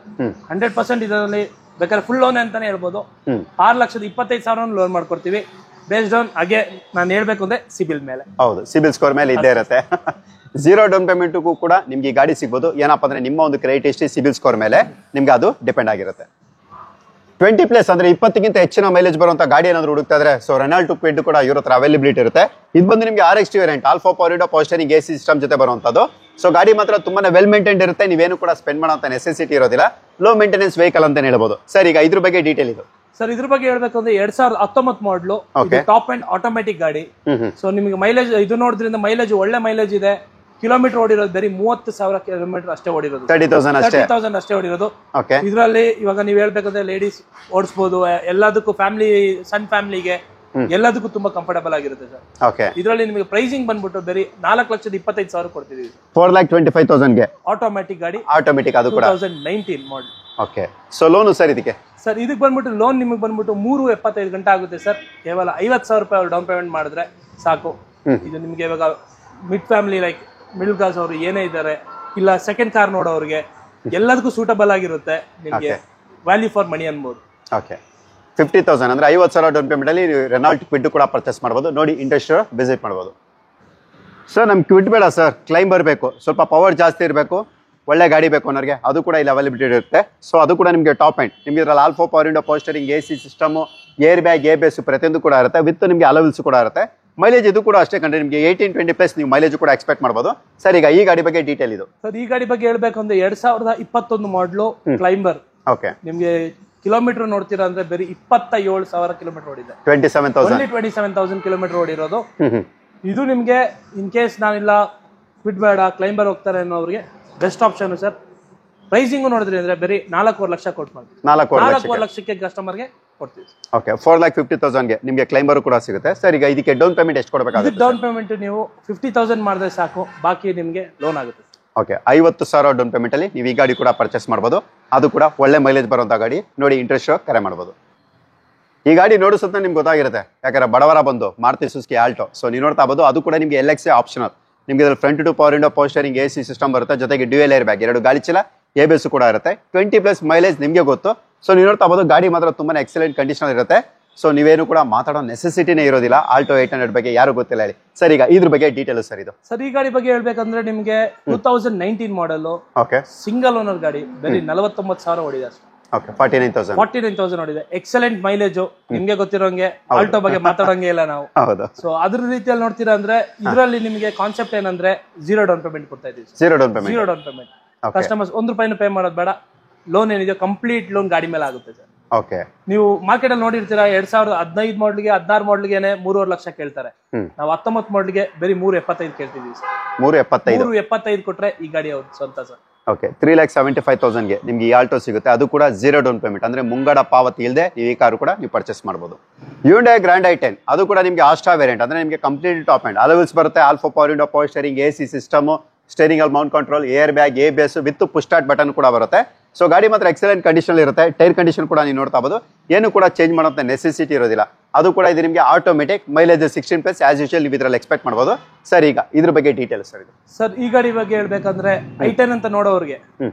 Speaker 1: 100% ಇದರಲ್ಲಿ ಬೇಕಾದ್ರೆ ಫುಲ್ ಲೋನ್ ಅಂತಾನೆ ಹೇಳ್ಬೋದು. 6,25,000 ಲೋನ್ ಮಾಡ್ಕೊಡ್ತೀವಿ. ಬೇಸ್ಡ್ ಆನ್ ಹಾಗೆ ನಾನು ಹೇಳ್ಬೇಕು ಅಂದ್ರೆ ಸಿಬಿಲ್ ಮೇಲೆ.
Speaker 2: ಹೌದು, ಸಿಬಿಲ್ ಸ್ಕೋರ್ ಮೇಲೆ ಇದ್ದೇ ಇರುತ್ತೆ. 0 ಡೌನ್ ಪೇಮೆಂಟ್ಗೂ ಕೂಡ ನಿಮ್ಗೆ ಈ ಗಾಡಿ ಸಿಗ್ಬೋದು. ಏನಪ್ಪಾ ಅಂದ್ರೆ ನಿಮ್ಮ ಒಂದು ಕ್ರೆಡಿಟ್ ಹಿಸ್ಟ್ರಿ ಸಿಬಿಲ್ ಸ್ಕೋರ್ ಮೇಲೆ ನಿಮ್ಗೆ ಅದು ಡಿಪೆಂಡ್ ಆಗಿರುತ್ತೆ. 20+ ಅಂದ್ರೆ 20ಕ್ಕಿಂತ ಹೆಚ್ಚಿನ ಮೈಲೇಜ್ ಬರುವಂತ ಗಾಡಿ ಏನಾದ್ರು ಹುಡುಕ್ತಾ ಇದ್ರೆ ಸೊ ರೆನಾಲ್ಟ್ ಕ್ವಿಡ್ ಕೂಡ ಇವ್ರ ಹತ್ರ ಅವೈಲಬಿಲಿಟಿ ಇರುತ್ತೆ. ಇದು ಬಂದು ನಿಮಗೆ RXT variant, alpha power window, power steering, AC system ಜೊತೆ ಬರುವಂತದ್ದು. ಸೊ ಗಾಡಿ ಮಾತ್ರ ತುಂಬಾನೇ ವೆಲ್ ಮೇಂಟೈನ್ಡ್ ಇರುತ್ತೆ. ನೀವೇನು ಕೂಡ ಸ್ಪೆಂಡ್ ಮಾಡೋಂತ ನೆಸೆಸಿಟಿ ಇರೋದಿಲ್ಲ. ಲೋ ಮೇಂಟೆನೆನ್ಸ್ ವೆಹಿಕಲ್ ಅಂತ ಹೇಳ್ಬೋದು. ಸರ್ ಈಗ ಇದ್ರ ಬಗ್ಗೆ ಡೀಟೇಲ್ ಇದು.
Speaker 1: ಸರ್ ಇದ್ರ ಬಗ್ಗೆ ಹೇಳ್ಬೇಕು ಅಂದ್ರೆ 2019 ಮಾಡಲು ಟಾಪ್ ಅಂಡ್ ಆಟೋಮೆಟಿಕ್ ಗಾಡಿ. ಸೊ ನಿಮಗೆ ಮೈಲೇಜ್ ಇದು ನೋಡಿದ್ರಿಂದ ಮೈಲೇಜ್ ಒಳ್ಳೆ ಮೈಲೇಜ್ ಇದೆ. ಕಿಲೋಮೀಟರ್ ಓಡಿರೋದು ಬರೀ 30,000 ಕಿಲೋಮೀಟರ್ ಅಷ್ಟೇ ಓಡಿರೋದು. 30,000 ಅಷ್ಟೇ ಓಡಿರೋದು. ಇದರಲ್ಲಿ ಇವಾಗ ನೀವು ಹೇಳ್ಬೇಕಂದ್ರೆ ಲೇಡೀಸ್ ಓಡಿಸಬಹುದು, ಎಲ್ಲದಕ್ಕೂ ಫ್ಯಾಮಿಲಿ, ಸಣ್ಣ ಫ್ಯಾಮಿಲಿಗೆ ಎಲ್ಲದಕ್ಕೂ ತುಂಬಾ ಕಂಫರ್ಟಬಲ್ ಆಗಿರುತ್ತೆ ಸರ್. ಇದರಲ್ಲಿ ನಿಮಗೆ ಪ್ರೈಸಿಂಗ್ ಬಂದ್ಬಿಟ್ಟು ಬರೀ 4,25,000 ಕೊಡ್ತಿದೀವಿ.
Speaker 2: 4,25,000ಗೆ
Speaker 1: ಆಟೋಮೆಟಿಕ್ ಗಾಡಿ,
Speaker 2: ಆಟೋಮೆಟಿಕ್ ಅದು ಕೂಡ
Speaker 1: 2019 ಮಾಡಲ್.
Speaker 2: ಓಕೆ, ಸೊ ಲೋನು ಸರ್ ಇದಕ್ಕೆ?
Speaker 1: ಸರ್ ಇದಕ್ಕೆ ಬಂದ್ಬಿಟ್ಟು ಲೋನ್ ನಿಮಗೆ ಬಂದ್ಬಿಟ್ಟು 3.75 ಗಂಟೆ ಆಗುತ್ತೆ ಸರ್. ಕೇವಲ 50,000 ರೂಪಾಯಿ ಡೌನ್ ಪೇಮೆಂಟ್ ಮಾಡಿದ್ರೆ ಸಾಕು. ಇದು ನಿಮಗೆ ಇವಾಗ mid family like middle class ಅವರು ಏನೇ ಇದ್ದಾರೆ, ಇಲ್ಲ ಸೆಕೆಂಡ್ ಕಾರ್ ನೋಡೋರಿಗೆ ಎಲ್ಲದಕ್ಕೂ ಸೂಟಬಲ್ ಆಗಿರುತ್ತೆ. ನಿಮಗೆ ವ್ಯಾಲ್ಯೂ ಫಾರ್ ಮನಿ ಅನ್ಬೋದು.
Speaker 2: ಓಕೆ, 50,000 ಅಂದ್ರೆ 50,000 ಡೌನ್ ಪೇಮೆಂಟ್ ಅಲ್ಲಿ ರೆನಾಲ್ಟ್ ಕ್ವಿಡ್ ಕೂಡ ಪರ್ಚೇಸ್ ಮಾಡಬಹುದು. ನೋಡಿ ಇಂಟ್ರೆಸ್ಟ್ ವಿಸಿಟ್ ಮಾಡಬಹುದು. ಸರ್ ನಮ್ಗೆ ಕ್ವಿಟ್ ಬೇಡ ಸರ್, ಕ್ಲೈಂಬರ್ ಬೇಕು, ಸ್ವಲ್ಪ ಪವರ್ ಜಾಸ್ತಿ ಇರಬೇಕು, ಒಳ್ಳೆ ಗಾಡಿ ಬೇಕು ಅನ್ನೋರಿಗೆ ಅದು ಕೂಡ ಇಲ್ಲಿ ಅವೈಲಬಿಲಿಟಿ ಇರುತ್ತೆ. ಸೊ ಅದು ಕೂಡ ನಿಮಗೆ ಟಾಪ್ ಎಂಡ್. ನಿಮಗೆ ಇದರಲ್ಲಿ all four power window, power steering, AC system, air bag, ABS ಪ್ರತಿಯೊಂದು ಕೂಡ ಇರುತ್ತೆ. ವಿತ್ ನಿಮಗೆ ಅಲೋವಿಲ್ಸ್ ಕೂಡ ಇರುತ್ತೆ. ಮೈಲೇಜ್ ಇದು ಕೂಡ ಅಷ್ಟೇ ಕಂಡ್ರೆ ನಿಮಗೆ 18-20+ ನೀವು ಮೈಲೇಜ್ ಕೂಡ ಎಕ್ಸ್ಪೆಕ್ಟ್ ಮಾಡ್ಬೋದು. ಸರ್ ಈಗ ಈ ಗಾಡಿ ಬಗ್ಗೆ ಡೀಟೇಲ್ ಇದು.
Speaker 1: ಸರ್ ಈ ಗಾಡಿ ಬಗ್ಗೆ ಹೇಳ್ಬೇಕು ಅಂದ್ರೆ 2021 ಮಾಡಲು ಕ್ಲೈಂಬರ್.
Speaker 2: ಓಕೆ.
Speaker 1: ನಿಮಗೆ ಕಿಲೋಮೀಟರ್ ನೋಡ್ತೀರಾ ಅಂದ್ರೆ ಬರೀ 27,000 ಕಿಲೋಮೀಟರ್ ಓಡಿದೆ.
Speaker 2: 27,000
Speaker 1: ಕಿಲೋಮೀಟರ್ ಓಡಿರೋದು. ಇದು ನಿಮ್ಗೆ ಇನ್ ಕೇಸ್ ನಾನಿಲ್ಲ ಕ್ವಿಟ್ ಬೇಡ ಕ್ಲೈಂಬರ್ ಹೋಗ್ತಾರೆ ಅನ್ನೋರಿಗೆ ಬೆಸ್ಟ್ ಆಪ್ಷನ್ ಸರ್. ಪ್ರೈಸಿಂಗ್ ನೋಡಿದ್ರಿ ಅಂದ್ರೆ ಬರೀ 4.5 ಲಕ್ಷ ಕೊಟ್ಟು ಮಾಡಿ 4.5 ಲಕ್ಷಕ್ಕೆ ಕಸ್ಟಮರ್ಗೆ ಕೊಡ್ತೀವಿ.
Speaker 2: ಓಕೆ, 4,50,000ಗೆ ನಿಮಗೆ ಕ್ಲೈಂಬರ್ ಕೂಡ ಸಿಗುತ್ತೆ. ಸರ್ ಈಗ ಇದಕ್ಕೆ ಡೌನ್ ಪೇಮೆಂಟ್ ಎಷ್ಟು ಕೊಡಬೇಕಾಗುತ್ತೆ?
Speaker 1: ಡೌನ್ ಪೇಮೆಂಟ್ ನೀವು 50,000 ಮಾಡಿದ್ರೆ ಸಾಕು, ಬಾಕಿ ನಿಮಗೆ ಲೋನ್ ಆಗುತ್ತೆ.
Speaker 2: ಓಕೆ, 50,000 ಡೌನ್ ಪೇಮೆಂಟ್ ಅಲ್ಲಿ ನೀವು ಈ ಗಾಡಿ ಕೂಡ ಪರ್ಚೇಸ್ ಮಾಡಬಹುದು. ಅದು ಕೂಡ ಒಳ್ಳೆ ಮೈಲೇಜ್ ಬರುವಂತ ಗಾಡಿ. ನೋಡಿ ಇಂಟ್ರೆಸ್ಟ್ ಕರೆ ಮಾಡಬಹುದು. ಈ ಗಾಡಿ ನೋಡಿಸುತ್ತೆ ನಿಮ್ಗೆ ಗೊತ್ತಾಗಿರುತ್ತೆ, ಯಾಕಂದ್ರೆ ಬಡವರ ಬಂದು ಮಾರುತಿ ಸುಜುಕಿ ಆಲ್ಟೋ. ಸೊ ನೀವು ನೋಡ್ತಾ ಬಹುದು, ಅದು ಕೂಡ ನಿಮಗೆ LXA ಆಪ್ಷನಲ್. ನಿಮಗೆ ಇದ್ರಲ್ಲಿ front two power window, power steering, AC system ಬರುತ್ತೆ. ಜೊತೆಗೆ ಡ್ಯೂಯಲ್ ಏರ್ ಬ್ಯಾಗ್, 2 ಗಾಳಿ ಚೀಲ, ABS ಕೂಡ ಇರುತ್ತೆ. 20+ ಮೈಲೇಜ್ ನಿಮಗೆ ಗೊತ್ತು. ಸೊ ನೀವು ನೋಡ್ತಾ ಬಹುದು, ಗಾಡಿ ಮಾತ್ರ ತುಂಬಾ ಎಕ್ಸಲೆಂಟ್ ಕಂಡೀಷನ್ ಇರುತ್ತೆ. ಸೊ ನೀವೇನು ಕೂಡ ಮಾತಾಡೋ ನೆಸೆಸಿಟಿನೇ ಇರೋದಿಲ್ಲ. ಆಲ್ಟೋ 800 ಬಗ್ಗೆ ಯಾರು ಗೊತ್ತಿಲ್ಲ ಹೇಳಿ. ಸರ್ ಈಗ ಇದ್ರ ಬಗ್ಗೆ ಡೀಟೇಲ್ ಸರ್ ಇದು.
Speaker 1: ಸರ್ ಈ ಗಾಡಿ ಬಗ್ಗೆ ಹೇಳ್ಬೇಕಂದ್ರೆ ನಿಮಗೆ 2019 ಮಾಡಲ್.
Speaker 2: ಓಕೆ.
Speaker 1: ಸಿಂಗಲ್ ಓನರ್ ಗಾಡಿ, ಬರೀ 49,000 ಓಡಿದೆ ಅಷ್ಟೇ.
Speaker 2: ಓಕೆ, 49,000
Speaker 1: ಓಡಿದೆ. Excellent mileage. ನಿಮ್ಗೆ ಗೊತ್ತಿರೋಂಗೆ ಆಲ್ಟೋ ಬಗ್ಗೆ ಮಾತಾಡೋಂಗೆ ಇಲ್ಲ ನಾವು.
Speaker 2: ಹೌದು.
Speaker 1: ಸೊ ಅದ್ರ ರೀತಿಯಲ್ಲಿ ನೋಡ್ತೀರಾ ಅಂದ್ರೆ ಇದರಲ್ಲಿ ನಿಮಗೆ ಕಾನ್ಸೆಪ್ಟ್ ಏನಂದ್ರೆ 0 ಡೌನ್ ಪೇಮೆಂಟ್ ಕೊಡ್ತಾ ಇದೀವಿ.
Speaker 2: 0 ಡೌನ್ ಪೇಮೆಂಟ್.
Speaker 1: ಕಸ್ಟಮರ್ಸ್ ₹1 ಪೇ ಮಾಡೋದು ಬೇಡ. ಲೋನ್ ಏನಿದೆ ಕಂಪ್ಲೀಟ್ ಲೋನ್ ಗಾಡಿ ಮೇಲೆ ಆಗುತ್ತೆ ಸರ್.
Speaker 2: ಓಕೆ.
Speaker 1: ನೀವು ಮಾರ್ಕೆಟ್ ಅಲ್ಲಿ ನೋಡಿರ್ತೀರಾ 2015 ಮಾಡಲ್ಗೆ 16 ಮಾಡಲ್ಗೆನೆ 3.5 ಲಕ್ಷ ಕೇಳ್ತಾರೆ. ನಾವು 19 ಮಾಡಲ್ಗೆ ಬರೀ 3.75 ಕೇಳ್ತಿದೀವಿ ಸರ್. 3.75 ಕೊಟ್ರೆ ಈ ಗಾಡಿ ಅವ್ರ ಸ್ವಂತ ಸರ್.
Speaker 2: ಓಕೆ, 3,75,000ಗೆ ನಿಮ್ಗೆ ಈ ಆಲ್ಟೋ ಸಿಗುತ್ತೆ. ಅದು ಕೂಡ 0 ಡೌನ್ ಪೇಮೆಂಟ್, ಅಂದ್ರೆ ಮುಂಗಡ ಪಾವತಿ ಇಲ್ಲದೆ ಈ ಕಾರು ಕೂಡ ನೀವು ಪರ್ಚೇಸ್ ಮಾಡಬಹುದು. Hyundai Grand i10 ಅದು ಕೂಡ ನಿಮಗೆ ಆಸ್ಟಾ ವೇರಿಯಂಟ್, ಅಂದ್ರೆ ನಿಮಗೆ ಕಂಪ್ಲೀಟ್ ಟಾಪ್ ಎಂಡ್. ಅಲೋವಿಲ್ಸ್ ಬರುತ್ತೆ, all four power window, power steering, AC system, steering ಅಲ್ಲಿ mount control, air bag, ABS with push start button ಕೂಡ ಬರುತ್ತೆ. ಸೊ ಗಾಡಿ ಮಾತ್ರ ಎಕ್ಸಲೆಂಟ್ ಕಂಡೀಷನ್ ಇರುತ್ತೆ. ಟೈರ್ ಕಂಡೀಷನ್ ಕೂಡ ನೀವು ನೋಡ್ತಾ ಬಹುದು, ಏನು ಕೂಡ ಚೇಂಜ್ ಮಾಡೋಂಥ ನೆಸೆಸಿಟಿ ಇರೋದಿಲ್ಲ. ಅದು ಕೂಡ ಇದು ನಿಮಗೆ ಆಟೋಮೆಟಿಕ್. ಮೈಲೇಜ್ 16+ ಆಸ್ ಯೂಶುವಲ್ ನೀವು ಇದರಲ್ಲಿ ಎಕ್ಸ್ಪೆಕ್ಟ್ ಮಾಡಬಹುದು. ಸರ್ ಈಗ ಇದ್ರ ಬಗ್ಗೆ ಡೀಟೇಲ್ ಸರ್ ಇದು. ಸರ್
Speaker 1: ಈ ಗಾಡಿ ಬಗ್ಗೆ ಹೇಳ್ಬೇಕಂದ್ರೆ i10 ಅಂತ ನೋಡೋರಿಗೆ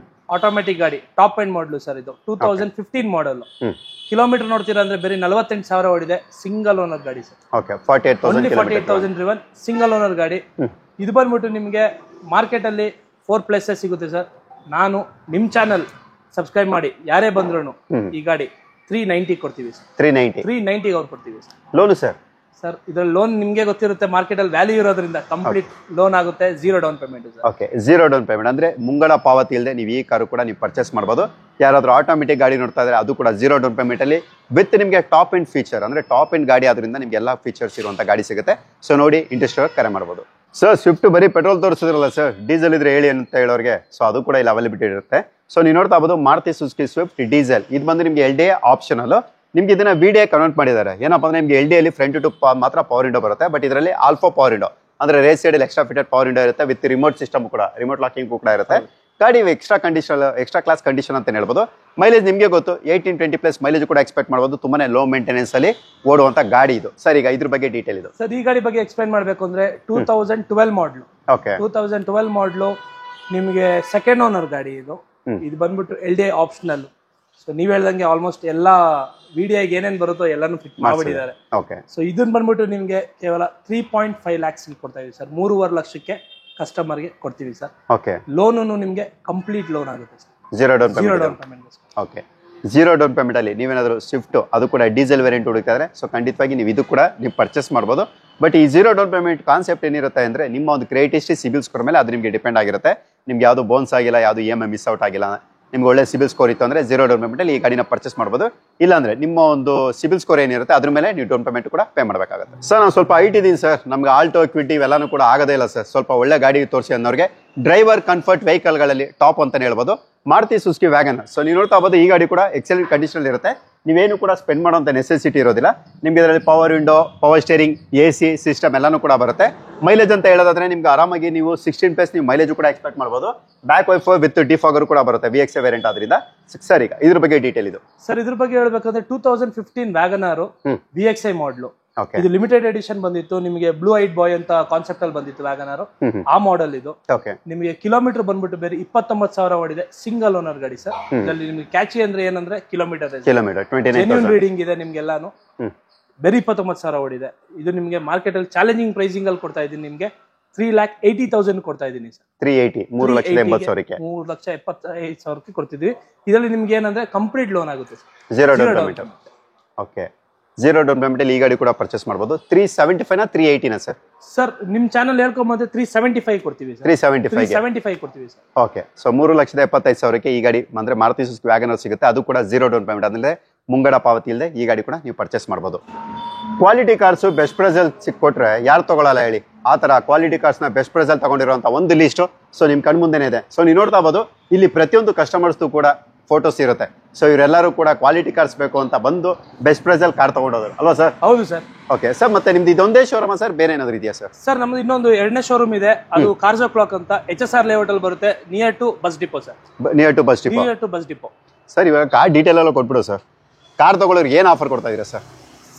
Speaker 1: ಆಟೋಮೆಟಿಕ್ ಗಾಡಿ, ಟಾಪ್ ಎಂಡ್ ಮಾಡಲು ಸರ್. ಇದು 2015 ಮಾಡಲ್. ಕಿಲೋಮೀಟರ್ ನೋಡ್ತೀರಾ ಅಂದ್ರೆ ಬರೀ 48,000 ಓಡಿದೆ. ಸಿಂಗಲ್ ಓನರ್ ಗಾಡಿ sir.
Speaker 2: Okay, 48,000
Speaker 1: driven single owner ಗಾಡಿ. ಇದು ಬಂದ್ಬಿಟ್ಟು ನಿಮಗೆ ಮಾರ್ಕೆಟ್ ಅಲ್ಲಿ 4+ ಸಿಗುತ್ತೆ ಸರ್. ನಾನು ನಿಮ್ ಚಾನಲ್ ಸಬ್ಸ್ಕ್ರೈಬ್ ಮಾಡಿ ಯಾರೇ ಬಂದ್ರು ಈ ಗಾಡಿ 390 ಕೊಡ್ತೀವಿ ಸರ್. 390 ಅವ್ರು ಕೊಡ್ತೀವಿ ಸರ್.
Speaker 2: ಲೋನ್ ಸರ್
Speaker 1: ಇದ್ರಲ್ಲಿ ಲೋನ್ ನಿಮ್ಗೆ ಗೊತ್ತಿರುತ್ತೆ, ಮಾರ್ಕೆಟ್ ಅಲ್ಲಿ ವ್ಯಾಲ್ಯೂ ಇರೋದ್ರಿಂದ ಕಂಪ್ಲೀಟ್ ಲೋನ್ ಆಗುತ್ತೆ. 0 down payment.
Speaker 2: Okay, 0 down payment ಅಂದ್ರೆ ಮುಂಗಡ ಪಾವತಿ ಇಲ್ಲದೆ ನೀವು ಈ ಕಾರು ಕೂಡ ನೀವು ಪರ್ಚೇಸ್ ಮಾಡಬಹುದು. ಯಾರಾದ್ರೂ ಆಟೋಮೆಟಿಕ್ ಗಾಡಿ ನೋಡ್ತಾ ಇದ್ರೆ ಅದು ಕೂಡ 0 ಡೌನ್ ಪೇಮೆಂಟ್ ಅಲ್ಲಿ ವಿತ್ ನಿಮಗೆ ಟಾಪ್ ಎಂಡ್ ಫೀಚರ್, ಅಂದ್ರೆ ಟಾಪ್ ಎಂಡ್ ಗಾಡಿ ಆದ್ರಿಂದ ನಿಮ್ಗೆ ಎಲ್ಲಾ ಫೀಚರ್ಸ್ ಇರುವಂತ ಗಾಡಿ ಸಿಗುತ್ತೆ. ಸೊ ನೋಡಿ ಇಂಟ್ರೆಸ್ಟ್ ಕರೆ ಮಾಡಬಹುದು. ಸರ್ ಸ್ವಿಫ್ಟ್ ಬರೀ ಪೆಟ್ರೋಲ್ ತೋರಿಸಿದ್ರಲ್ಲ ಸರ್, ಡೀಸೆಲ್ ಇದ್ರೆ ಹೇಳಿ ಅಂತ ಹೇಳೋರಿಗೆ. ಸೊ ಅದು ಕೂಡ ಇಲ್ಲಿ ಅವೈಲಬಿಲಿಟಿ ಇರುತ್ತೆ. ಸೊ ನೀವು ನೋಡ್ತಾ ಬಹುದು, ಮಾರುತಿ ಸುಜುಕಿ ಸ್ವಿಫ್ಟ್ ಡೀಸೆಲ್. ಇದು ಬಂದು ನಿಮ್ಗೆ LDA ಆಪ್ಷನಲ್. ನಿಮ್ಗೆ ಇದನ್ನ VDA ಕನ್ವರ್ಟ್ ಮಾಡಿದ್ದಾರೆ. ಏನಪ್ಪಾ ಅಂದ್ರೆ ನಿಮ್ಗೆ LDA ಅಲ್ಲಿ ಫ್ರಂಟ್ ಟು ಮಾತ್ರ ಪವರ್ ವಿಂಡೋ ಬರುತ್ತೆ. ಬಟ್ ಇದರಲ್ಲಿ ಆಲ್ಫೋ ಪವರ್ ವಿಂಡೋ, ಅಂದ್ರೆ race side extra fitted power window ಇರುತ್ತೆ. ವಿತ್ ರಿಮೋಟ್ ಸಿಸ್ಟಮ್ ಕೂಡ, ರಿಮೋಟ್ ಲಾಕಿಂಗ್ ಕೂಡ ಇರುತ್ತೆ. ಗಾಡಿ ಎಕ್ಸ್ಟ್ರಾ ಕ್ಲಾಸ್ ಕಂಡೀಷನ್ ಅಂತ ಹೇಳ್ಬೋದು. ಮೈಲೇಜ್ ನಿಮಗೆ ಗೊತ್ತು, 18-20+ ಮೈಲೇಜ್ ಕೂಡ ಎಕ್ಸ್ಪೆಕ್ಟ್ ಮಾಡಬಹುದು. ತುಂಬಾನೇ ಲೋ ಮೇಂಟೆನೆನ್ಸ್ ಅಲ್ಲಿ ಓಡುವಂತ ಗಾಡಿ ಇದು. ಸರ್ ಈಗ ಇದ್ರ ಬಗ್ಗೆ ಡೀಟೇಲ್ ಇದು. ಸರ್
Speaker 1: ಈ ಗಾಡಿ ಬಗ್ಗೆ ಎಕ್ಸ್ಪ್ಲೈನ್ ಮಾಡಬೇಕು ಅಂದ್ರೆ 2012 ಮಾಡಲು.
Speaker 2: ಓಕೆ,
Speaker 1: 2012 ಮಾಡಲು ನಿಮಗೆ ಸೆಕೆಂಡ್ ಓನರ್ ಗಾಡಿ ಇದು. ಇದು ಬಂದ್ಬಿಟ್ಟು LDA ಆಪ್ಷನಲ್. ಸೊ ನೀವ್ ಹೇಳ್ದಂಗೆ ಆಲ್ಮೋಸ್ಟ್ ಎಲ್ಲಾ ವಿಡಿಯೋಗೆ ಏನೇನ್ ಬರುತ್ತೋ ಎಲ್ಲಾನು ಫಿಟ್ ಮಾಡಿಬಿಟ್ಟಿದ್ದಾರೆ.
Speaker 2: ಓಕೆ.
Speaker 1: ಸೊ ಇದನ್ನ ಬಂದ್ಬಿಟ್ಟು ನಿಮ್ಗೆ ಕೇವಲ 3.5 lakhs ಕೊಡ್ತಾ ಇದೀವಿ ಸರ್. 3.5 ಲಕ್ಷಕ್ಕೆ ಕಸ್ಟಮರ್ಗೆ ಕೊಡ್ತೀವಿ ಸರ್.
Speaker 2: ಓಕೆ.
Speaker 1: ಲೋನು ನಿಮ್ಗೆ ಕಂಪ್ಲೀಟ್ ಲೋನ್ ಆಗುತ್ತೆ sir.
Speaker 2: 0 down payment. Okay, 0 down payment ಅಲ್ಲಿ ನೀವೇನಾದ್ರು ಸ್ವಿಫ್ಟ್ ಅದು ಕೂಡ ಡೀಸೆಲ್ ವೇರಿಯಂಟ್ ಹುಡುಕ್ತಾ ಇದ್ರೆ ಸೊ ಖಂಡಿತವಾಗಿ ನೀವು ಇದು ಕೂಡ ನೀವು ಪರ್ಚೇಸ್ ಮಾಡಬಹುದು. ಬಟ್ ಈ 0 ಡೌನ್ ಪೇಮೆಂಟ್ ಕಾನ್ಸೆಪ್ಟ್ ಏನಿರುತ್ತೆ ಅಂದ್ರೆ ನಿಮ್ಮ ಒಂದು ಕ್ರೆಡಿಟ್ ಹಿಸ್ಟ್ರಿ, ಸಿಬಿಲ್ ಸ್ಕೋರ್ ಮೇಲೆ ಅದು ನಿಮಗೆ ಡಿಪೆಂಡ್ ಆಗಿರುತ್ತೆ. ನಿಮ್ಗೆ ಯಾವುದು ಬೋನ್ಸ್ ಆಗಿಲ್ಲ, ಯಾವುದು EMI ಮಿಸ್ ಔಟ್ ಆಗಿಲ್ಲ, ನಿಮ್ಗೆ ಒಳ್ಳೆ ಸಿಬಿಲ್ ಸ್ಕೋರ್ ಇತ್ತು ಅಂದ್ರೆ 0 ಡೌನ್ ಪೇಮೆಂಟ್ ಅಲ್ಲಿ ಈ ಗಾಡಿನ ಪರ್ಚೇಸ್ ಮಾಡಬಹುದು. ಇಲ್ಲ ಅಂದ್ರೆ ನಿಮ್ಮ ಒಂದು ಸಿಬಿಲ್ ಸ್ಕೋರ್ ಏನಿರುತ್ತೆ ಅದ್ರ ಮೇಲೆ ನೀವು ಡೌನ್ ಪೇಮೆಂಟ್ ಕೂಡ ಪೇ ಮಾಡಬೇಕಾಗುತ್ತೆ. ಸರ್ ನಾನು ಸ್ವಲ್ಪ ಹೈಟ್ ಇದ್ದೀನಿ ಸರ್, ನಮ್ಗೆ ಆಲ್ಟೋ ಕ್ವಿಟಿ ಇವೆಲ್ಲಾನು ಕೂಡ ಆಗೋದೇ ಇಲ್ಲ ಸರ್. ಸ್ವಲ್ಪ ಒಳ್ಳೆ ಗಾಡಿ ತೋರಿಸಿ ಅನ್ನೋರಿಗೆ ಡ್ರೈವರ್ ಕಂಫರ್ಟ್ ವೆಹಿಕಲ್ಗಳಲ್ಲಿ ಟಾಪ್ ಅಂತಾನೆ ಹೇಳ್ಬೋದು ಮಾರುತಿ ಸುಜುಕಿ ವ್ಯಾಗನ್. ಸೊ ನೀವು ನೋಡ್ತಾ ಹೋಗೋದು ಈ ಗಾಡಿ ಕೂಡ ಎಕ್ಸಲೆಂಟ್ ಕಂಡೀಷನ್ ಇರುತ್ತೆ. ನೀವೇನು ಕೂಡ ಸ್ಪೆಂಡ್ ಮಾಡುವಂತ ನೆಸೆಸಿಟಿ ಇರೋದಿಲ್ಲ. ನಿಮ್ಗೆ ಇದರಲ್ಲಿ power window, power steering, AC system ಎಲ್ಲಾನು ಕೂಡ ಬರುತ್ತೆ. ಮೈಲೇಜ್ ಅಂತ ಹೇಳೋದಾದ್ರೆ ನಿಮ್ಗೆ ಆರಾಮಾಗಿ ನೀವು 16+ ನೀವು ಮೈಲೇಜ್ ಕೂಡ ಎಕ್ಸ್ಪೆಕ್ಟ್ ಮಾಡಬಹುದು. ಬ್ಯಾಕ್ ವೈಫರ್ ವಿತ್ ಡಿಫಾಗರ್ ಕೂಡ ಬರುತ್ತೆ, VXA ವೇರಿಯಂಟ್ ಆದ್ರಿಂದ. ಸರ್ ಈಗ ಇದ್ರ ಬಗ್ಗೆ ಡೀಟೇಲ್ ಇದು. ಸರ್ ಇದ್ರ ಬಗ್ಗೆ ಹೇಳ್ಬೇಕಂದ್ರೆ 2015 ವ್ಯಾಗನಾರ್ VXA ಮಾಡಲು. ಇದು ಲಿಮಿಟೆಡ್ ಎಡಿಷನ್ ಬಂದಿತ್ತು. ನಿಮಗೆ ಬ್ಲೂ ಐಟ್ ಬಾಯ್ ಅಂತ ಕಾನ್ಸೆಪ್ಟ್ ಅಲ್ಲಿ ಬಂದಿತ್ತು ವ್ಯಾಗನಾರ್. ಆ ಮಾಡೆಲ್ ಇದು. ನಿಮಗೆ ಕಿಲೋಮೀಟರ್ ಬಂದ್ಬಿಟ್ಟು ಬೇರೆ 29,000 ಓಡಿದೆ. ಸಿಂಗಲ್ ಓನರ್ ಗಾಡಿ ಸರ್. ಇದರಲ್ಲಿ ನಿಮಗೆ ಕ್ಯಾಚಿ ಅಂದ್ರೆ ಏನಂದ್ರೆ ಕಿಲೋಮೀಟರ್ ಜೆನ್ಯೂನ್ ರೀಡಿಂಗ್ ಇದೆ ನಿಮ್ಗೆಲ್ಲಾನು. ಬೇರೆ 29,000 ಓಡಿದೆ. ಇದು ನಿಮಗೆ ಮಾರ್ಕೆಟ್ ಅಲ್ಲಿ ಚಾಲೆಂಜಿಂಗ್ ಪ್ರೈಸಿಂಗ್ ಅಲ್ಲಿ ಕೊಡ್ತಾ ಇದೀನಿ ನಿಮ್ಗೆ
Speaker 1: 3,80,000 ಕೊಡ್ತಾ ಇದ್ದೀನಿ ಸರ್.
Speaker 2: 380 3,80,000ಕ್ಕೆ
Speaker 1: 3,75,000 ಕೊಡ್ತಿದ್ವಿ. ಇದರಲ್ಲಿ ನಿಮ್ಗೆ ಏನಂದ್ರೆ ಕಂಪ್ಲೀಟ್ ಲೋನ್ ಆಗುತ್ತೆ sir.
Speaker 2: Zero down payment. Okay, zero down payment ಅಲ್ಲಿ ಈ ಗಾಡಿ ಕೂಡ ಪರ್ಚೇಸ್ ಮಾಡಬಹುದು. 375 ನಾ 380 ನಾ ಸರ್?
Speaker 1: ಸರ್ ನಿಮ್ ಚಾನಲ್ ಹೇಳ್ಕೊಂಬಂದ್ರೆ 375 ಕೊಡ್ತೀವಿ ಸರ್. 375 ಕೊಡ್ತೀವಿ ಸರ್.
Speaker 2: ಓಕೆ, ಸೊ 3,75,000ಕ್ಕೆ ಈ ಗಾಡಿ ಅಂದ್ರೆ ಮಾರುತಿ ಸುಜುಕಿ ವ್ಯಾಗನರ್ ಸಿಗುತ್ತೆ. ಅದು ಕೂಡ ಜೀರೋ ಡೌನ್ ಪೇಮೆಂಟ್ ಆದ್ಮೇಲೆ ಮುಂಗಡ ಪಾವತಿ ಇಲ್ಲದೆ ಈ ಗಾಡಿ ಕೂಡ ನೀವು ಪರ್ಚೇಸ್ ಮಾಡಬಹುದು. ಕ್ವಾಲಿಟಿ ಕಾರ್ಸ್ ಬೆಸ್ಟ್ ಪ್ರೈಸ್ ಅಲ್ಲಿ ಸಿಕ್ಕೊಟ್ರೆ ಯಾರು ತಗೊಳ್ಳಲ್ಲ ಹೇಳಿ. ಆ ತರ ಕ್ವಾಲಿಟಿ ಕಾರ್ಸ್ ನ ಬೆಸ್ಟ್ ಪ್ರೈಸ್ ಅಲ್ಲಿ ತಗೊಂಡಿರುವಂತ ಒಂದು ಲಿಸ್ಟ್ ಸೊ ನಿಮ್ ಕಣ್ ಮುಂದೆನೇ ಇದೆ. ಸೊ ನೀವು ನೋಡ್ತಾ ಇರಬಹುದು ಇಲ್ಲಿ ಪ್ರತಿಯೊಂದು ಕಸ್ಟಮರ್ಸ್ ಕೂಡ ಫೋಟೋಸ್ ಇರುತ್ತೆ. ಸೊ ಇವರೆಲ್ಲರೂ ಕೂಡ ಕ್ವಾಲಿಟಿ ಕಾರ್ಸ್ ಬೇಕು ಅಂತ ಬಂದು ಬೆಸ್ಟ್ ಪ್ರೈಸ್ ಅಲ್ಲಿ ಕಾರ್ ತಗೊಂಡೋದ್ರು ಅಲ್ವಾ ಸರ್?
Speaker 1: ಹೌದು ಸರ್.
Speaker 2: ಓಕೆ ಸರ್, ಮತ್ತೆ ನಿಮ್ದು ಇದೊಂದೇ ಶೋರೂಮ್ ಸರ್, ಬೇರೆ ಏನಾದ್ರು ಇದೆಯಾ ಸರ್?
Speaker 1: ಸರ್ ನಮ್ದು ಇನ್ನೊಂದು ಎರಡನೇ ಶೋರೂಮ್ ಇದೆ, ಅದು ಕಾರ್ಜೋ ಕ್ಲಾಕ್ ಅಂತ HSR ಲೇಔಟ್ ಅಲ್ಲಿ ಬರುತ್ತೆ, near to bus depot sir.
Speaker 2: Near to bus depot. Sir ಇವಾಗ ಕಾರ್ ಡೀಟೇಲ್ ಎಲ್ಲ ಕೊಟ್ಬಿಡು ಸರ್. ಕಾರ್ ತಗೊಳ್ಳೋರಿಗೆ ಏನು ಆಫರ್ ಕೊಡ್ತಾ ಇದೀರಾ ಸರ್?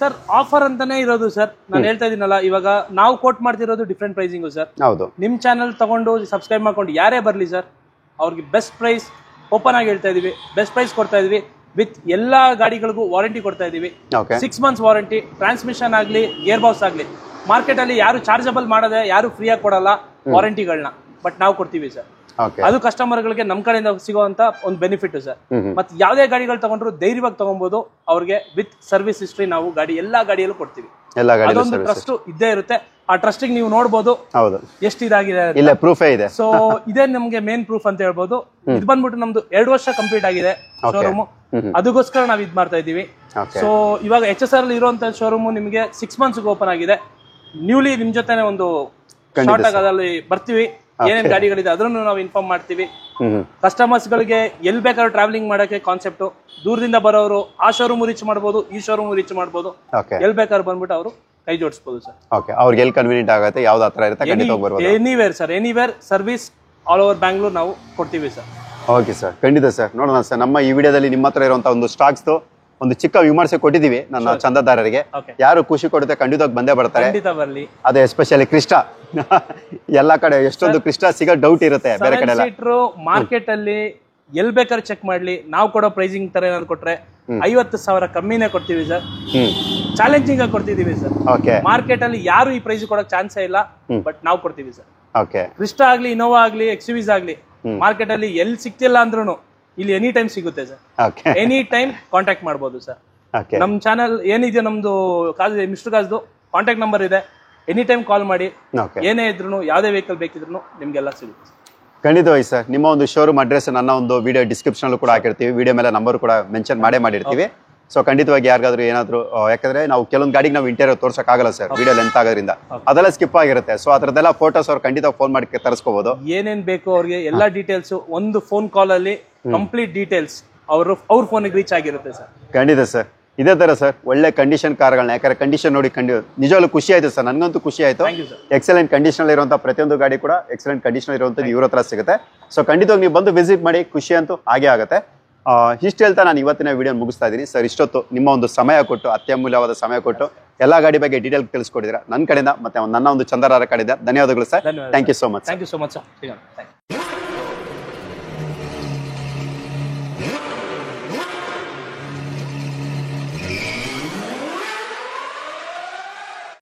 Speaker 1: ಸರ್ ಆಫರ್ ಅಂತಾನೆ ಇರೋದು ಸರ್. ನಾನು ಹೇಳ್ತಾ ಇದೀನಲ್ಲ, ಇವಾಗ ನಾವು ಕೋಟ್ ಮಾಡ್ತಿರೋದು ಡಿಫ್ರೆಂಟ್ ಪ್ರೈಸಿಂಗು ಸರ್.
Speaker 2: ಹೌದು.
Speaker 1: ನಿಮ್ ಚಾನಲ್ ತಗೊಂಡು ಸಬ್ಸ್ಕ್ರೈಬ್ ಮಾಡ್ಕೊಂಡು ಯಾರೇ ಬರ್ಲಿ ಸರ್, ಅವ್ರಿಗೆ ಬೆಸ್ಟ್ ಪ್ರೈಸ್ ಓಪನ್ ಆಗಿ ಹೇಳ್ತಾ ಇದೀವಿ. ಬೆಸ್ಟ್ ಪ್ರೈಸ್ ಕೊಡ್ತಾ ಇದೀವಿ. ವಿತ್ ಎಲ್ಲಾ ಗಾಡಿಗಳಿಗೂ ವಾರಂಟಿ ಕೊಡ್ತಾ ಇದೀವಿ. 6 months ವಾರಂಟಿ. ಟ್ರಾನ್ಸ್ಮಿಷನ್ ಆಗ್ಲಿ, ಗೇರ್ ಬಾಕ್ಸ್ ಆಗ್ಲಿ, ಮಾರ್ಕೆಟ್ ಅಲ್ಲಿ ಯಾರು ಚಾರ್ಜಬಲ್ ಮಾಡದೆ ಯಾರು ಫ್ರೀ ಆಗಿ ಕೊಡಲ್ಲ ವಾರಂಟಿಗಳನ್ನ, ಬಟ್ ನಾವು ಕೊಡ್ತೀವಿ ಸರ್. ಅದು ಕಸ್ಟಮರ್ ಗಳಿಗೆ ನಮ್ ಕಡೆಯಿಂದ ಸಿಗುವಂತ ಒಂದು ಬೆನಿಫಿಟ್ ಸರ್. ಮತ್ತೆ ಯಾವ್ದೇ ಗಾಡಿಗಳು ತಗೊಂಡ್ರು ಧೈರ್ಯವಾಗಿ ತಗೊಬಹುದು. ಅವ್ರಿಗೆ ವಿತ್ ಸರ್ವಿಸ್ ಹಿಸ್ಟ್ರಿ ನಾವು ಗಾಡಿ ಎಲ್ಲಾ ಗಾಡಿಯಲ್ಲೂ ಕೊಡ್ತೀವಿ. ಅದೊಂದು ಟ್ರಸ್ಟ್ ಇದ್ದೇ ಇರುತ್ತೆ. ಆ ಟ್ರಸ್ಟ್ ನೀವು ನೋಡಬಹುದು ಎಷ್ಟು ಇದಾಗಿದೆ,
Speaker 2: ಇಲ್ಲ ಪ್ರೂಫ್ ಇದೆ.
Speaker 1: ಸೊ ಇದೇ ನಮ್ಗೆ ಮೇನ್ ಪ್ರೂಫ್ ಅಂತ ಹೇಳ್ಬೋದು. ಇದು ಬಂದ್ಬಿಟ್ಟು ನಮ್ದು 2 ವರ್ಷ ಕಂಪ್ಲೀಟ್ ಆಗಿದೆ ಶೋರೂಮ್. ಅದಕ್ಕೋಸ್ಕರ ನಾವ್ ಇದ್ ಮಾಡ್ತಾ ಇದೀವಿ. ಸೊ ಇವಾಗ HSR ಅಲ್ಲಿ ಇರುವಂತ ಶೋರೂಮ್ ನಿಮ್ಗೆ 6 months ಓಪನ್ ಆಗಿದೆ. ನ್ಯೂಲಿ ನಿಮ್ ಜೊತೆನೆ ಒಂದು ಶಾರ್ಟ್ ಆಗಿ ಅದ್ರಲ್ಲಿ ಬರ್ತೀವಿ. ಏನೇನ್ ಗಾಡಿಗಳಿದೆ ಅದನ್ನು ನಾವು ಇನ್ಫಾರ್ಮ್ ಮಾಡ್ತೀವಿ. ಕಸ್ಟಮರ್ಸ್ ಗಳಿಗೆ ಎಲ್ಲಿ ಬೇಕಾದ್ರೂ ಟ್ರಾವೆಲಿಂಗ್ ಮಾಡಕ್ಕೆ ಕಾನ್ಸೆಪ್ಟ್. ದೂರದಿಂದ ಬರೋರು ಆ ಶೋರೂಮ್ ರೀಚ್ ಮಾಡಬಹುದು, ಈ ಶೋರೂಮ್ ರೀಚ್ ಮಾಡಬಹುದು. ಎಲ್ಲಿ ಬೇಕಾದ್ರೂ ಬಂದ್ಬಿಟ್ಟು ಅವರು ಕೈ ಜೋಡಿಸಬಹುದು ಸರ್.
Speaker 2: ಓಕೆ, ಅವ್ರಿಗೆ ಎಲ್ಲಿ ಕನ್ವೀನಿಯಂಟ್ ಆಗುತ್ತೆ, ಯಾವ್ದು ಹತ್ರ ಇರುತ್ತೆ, ಖಂಡಿತವಾಗಿ ಬರ್ಬೋದು.
Speaker 1: Anywhere sir, anywhere service all over Bangalore ನಾವು ಕೊಡ್ತೀವಿ ಸರ್.
Speaker 2: ಓಕೆ ಸರ್, ಖಂಡಿತ ಸರ್. ನೋಡೋಣ ಸರ್, ನಮ್ಮ ಈ ವಿಡಿಯೋದಲ್ಲಿ ನಿಮ್ಮ ಹತ್ರ ಇರುವಂತಹ ಒಂದು ಸ್ಟಾಕ್ಸ್ ಒಂದು ಚಿಕ್ಕ ವಿಮರ್ಶೆ ಕೊಟ್ಟಿದೀವಿ ನನ್ನ ಚಂದಾದಾರರಿಗೆ. ಯಾರು ಖುಷಿ ಕೊಡುತ್ತೆ ಖಂಡಿತವಾಗಿ ಬಂದೇ ಬರ್ತಾರೆ. ಅದೇ ಎಸ್ಪೆಷಲಿ ಕ್ರಿಸ್ಟಾ. ಎಲ್ಲಾ ಕಡೆ ಎಷ್ಟೊಂದು ಕ್ರಿಸ್ಟಾ ಸಿಗೋ ಡೌಟ್ ಇರುತ್ತೆ ಬೇರೆ ಕಡೆ ಎಲ್ಲ.
Speaker 1: ಮಾರ್ಕೆಟ್ ಅಲ್ಲಿ ಎಲ್ ಬೇಕಾದ್ರೆ ಚೆಕ್ ಮಾಡ್ಲಿ, ನಾವು ಕೊಡೋ ಪ್ರೈಸಿಂಗ್ ತರ ಏನಾದ್ರು ಕೊಟ್ರೆ 50,000 ಕಮ್ಮಿನೇ ಕೊಡ್ತೀವಿ ಸರ್. ಚಾಲೆಂಜಿಂಗ್ ಆಗಿ ಕೊಡ್ತಿದೀವಿ ಸರ್. ಮಾರ್ಕೆಟ್ ಅಲ್ಲಿ ಯಾರು ಈ ಪ್ರೈಸ್ ಕೊಡಕ್ ಚಾನ್ಸೇ ಇಲ್ಲ, ಬಟ್ ನಾವು ಕೊಡ್ತೀವಿ ಸರ್. ಕ್ರಿಸ್ಟಾ ಆಗ್ಲಿ, ಇನೋವಾ ಆಗ್ಲಿ, XUVs ಆಗ್ಲಿ, ಮಾರ್ಕೆಟ್ ಅಲ್ಲಿ ಎಲ್ಲಿ ಸಿಕ್ತಿಲ್ಲ ಅಂದ್ರೂ ಇಲ್ಲಿ ಎನಿ ಟೈಮ್ ಸಿಗುತ್ತೆ ಸರ್. ಎನಿ ಟೈಮ್ ಕಾಂಟ್ಯಾಕ್ಟ್ ಮಾಡಬಹುದು ಸರ್. ನಮ್ ಚಾನಲ್ ಏನಿದೆಯೋ ನಮ್ದು ಮಿಸ್ಟರ್ ಕಾಜ್ದು ಕಾಂಟ್ಯಾಕ್ಟ್ ನಂಬರ್ ಇದೆ. ಎನಿ ಟೈಮ್ ಕಾಲ್ ಮಾಡಿ, ಏನೇ ಇದ್ರು ಯಾವ್ದೇ ವೆಹಿಕಲ್ ಬೇಕಿದ್ರು ನಿಮ್ಗೆಲ್ಲ ಸಿಗುತ್ತೆ.
Speaker 2: ಖಂಡಿತವಾಗಿ ಸರ್. ನಿಮ್ಮ ಒಂದು ಶೋರೂಮ್ ಅಡ್ರೆಸ್ ನನ್ನ ಒಂದು ವಿಡಿಯೋ ಡಿಸ್ಕ್ರಿಪ್ಷನ್ ಅಲ್ಲೂ ಕೂಡ ಹಾಕಿರ್ತೀವಿ. ವಿಡಿಯೋ ಮೇಲೆ ನಂಬರ್ ಕೂಡ ಮೆನ್ಷನ್ ಮಾಡಿರ್ತೀವಿ. ಸೊ ಖಂಡಿತವಾಗಿ ಯಾರಿಗಾದ್ರೂ ಏನಾದ್ರು, ಯಾಕಂದ್ರೆ ನಾವು ಕೆಲವೊಂದು ಗಾಡಿಗೆ ನಾವು ಇಂಟೀರಿಯರ್ ತೋರ್ಸಕ್ಕಾಗಲ್ಲ ಸರ್, ವಿಡಿಯೋ ಲೆಂತ್ ಆಗೋದ್ರಿಂದ ಅದೆಲ್ಲ ಸ್ಕಿಪ್ ಆಗಿರುತ್ತೆ. ಸೊ ಅದ್ರದ್ದೆಲ್ಲ ಫೋಟೋಸ್ ಅವ್ರು ಖಂಡಿತ ಫೋನ್ ಮಾಡಿ ತರಿಸ್ಕೋಬಹುದು.
Speaker 1: ಏನೇನ್ ಬೇಕು ಅವ್ರಿಗೆ ಎಲ್ಲಾ ಡೀಟೇಲ್ಸ್ ಒಂದು ಫೋನ್ ಕಾಲ್ ಅಲ್ಲಿ ಕಂಪ್ಲೀಟ್ ಡೀಟೇಲ್ಸ್ ಅವ್ರ ಫೋನ್ಗೆ ರೀಚ್ ಆಗಿರುತ್ತೆ ಸರ್.
Speaker 2: ಖಂಡಿತ ಸರ್. ಇದೇ ತರ ಸರ್ ಒಳ್ಳೆ ಕಂಡೀಷನ್ ಕಾರ್ಗಳನ್ನ, ಯಾಕಂದ್ರೆ ಕಂಡೀಷನ್ ನೋಡಿ ನಿಜವಾಗ್ಲೂ ಖುಷಿ ಆಯ್ತು ಸರ್. ನನಗಂತೂ ಖುಷಿ ಆಯ್ತು. ಎಕ್ಸಲೆಂಟ್ ಕಂಡೀಷನ್ ಇರುವಂತಹ ಪ್ರತಿಯೊಂದು ಗಾಡಿ ಕೂಡ ಎಕ್ಸಲೆಂಟ್ ಕಂಡೀಷನ್ ಇರುವಂತದ್ದು ಇವ್ರ ಹತ್ರ ಸಿಗುತ್ತೆ. ಸೊ ಖಂಡಿತವಾಗಿ ನೀವು ಬಂದು ವಿಸಿಟ್ ಮಾಡಿ, ಖುಷಿ ಅಂತೂ ಹಾಗೆ ಆಗುತ್ತೆ. ಇಷ್ಟು ಹೇಳ್ತಾ ನಾನು ಇವತ್ತಿನ ವಿಡಿಯೋ ಮುಗಿಸ್ತಾ ಇದ್ದೀನಿ ಸರ್. ಇಷ್ಟೊತ್ತು ನಿಮ್ಮ ಒಂದು ಸಮಯ ಕೊಟ್ಟು, ಅತ್ಯಮೂಲ್ಯವಾದ ಸಮಯ ಕೊಟ್ಟು ಎಲ್ಲಾ ಗಾಡಿ ಬಗ್ಗೆ ಡೀಟೇಲ್ ತಿಳಿಸ್ಕೊಟ್ಟಿದ್ದೀರಾ ನನ್ನ ಕಡೆಯಿಂದ ಮತ್ತೆ ನನ್ನ ಒಂದು ಚಂದರಾರ ಕಡೆಯಿಂದ ಧನ್ಯವಾದಗಳು sir. Thank you so much.
Speaker 1: Thank you so much sir.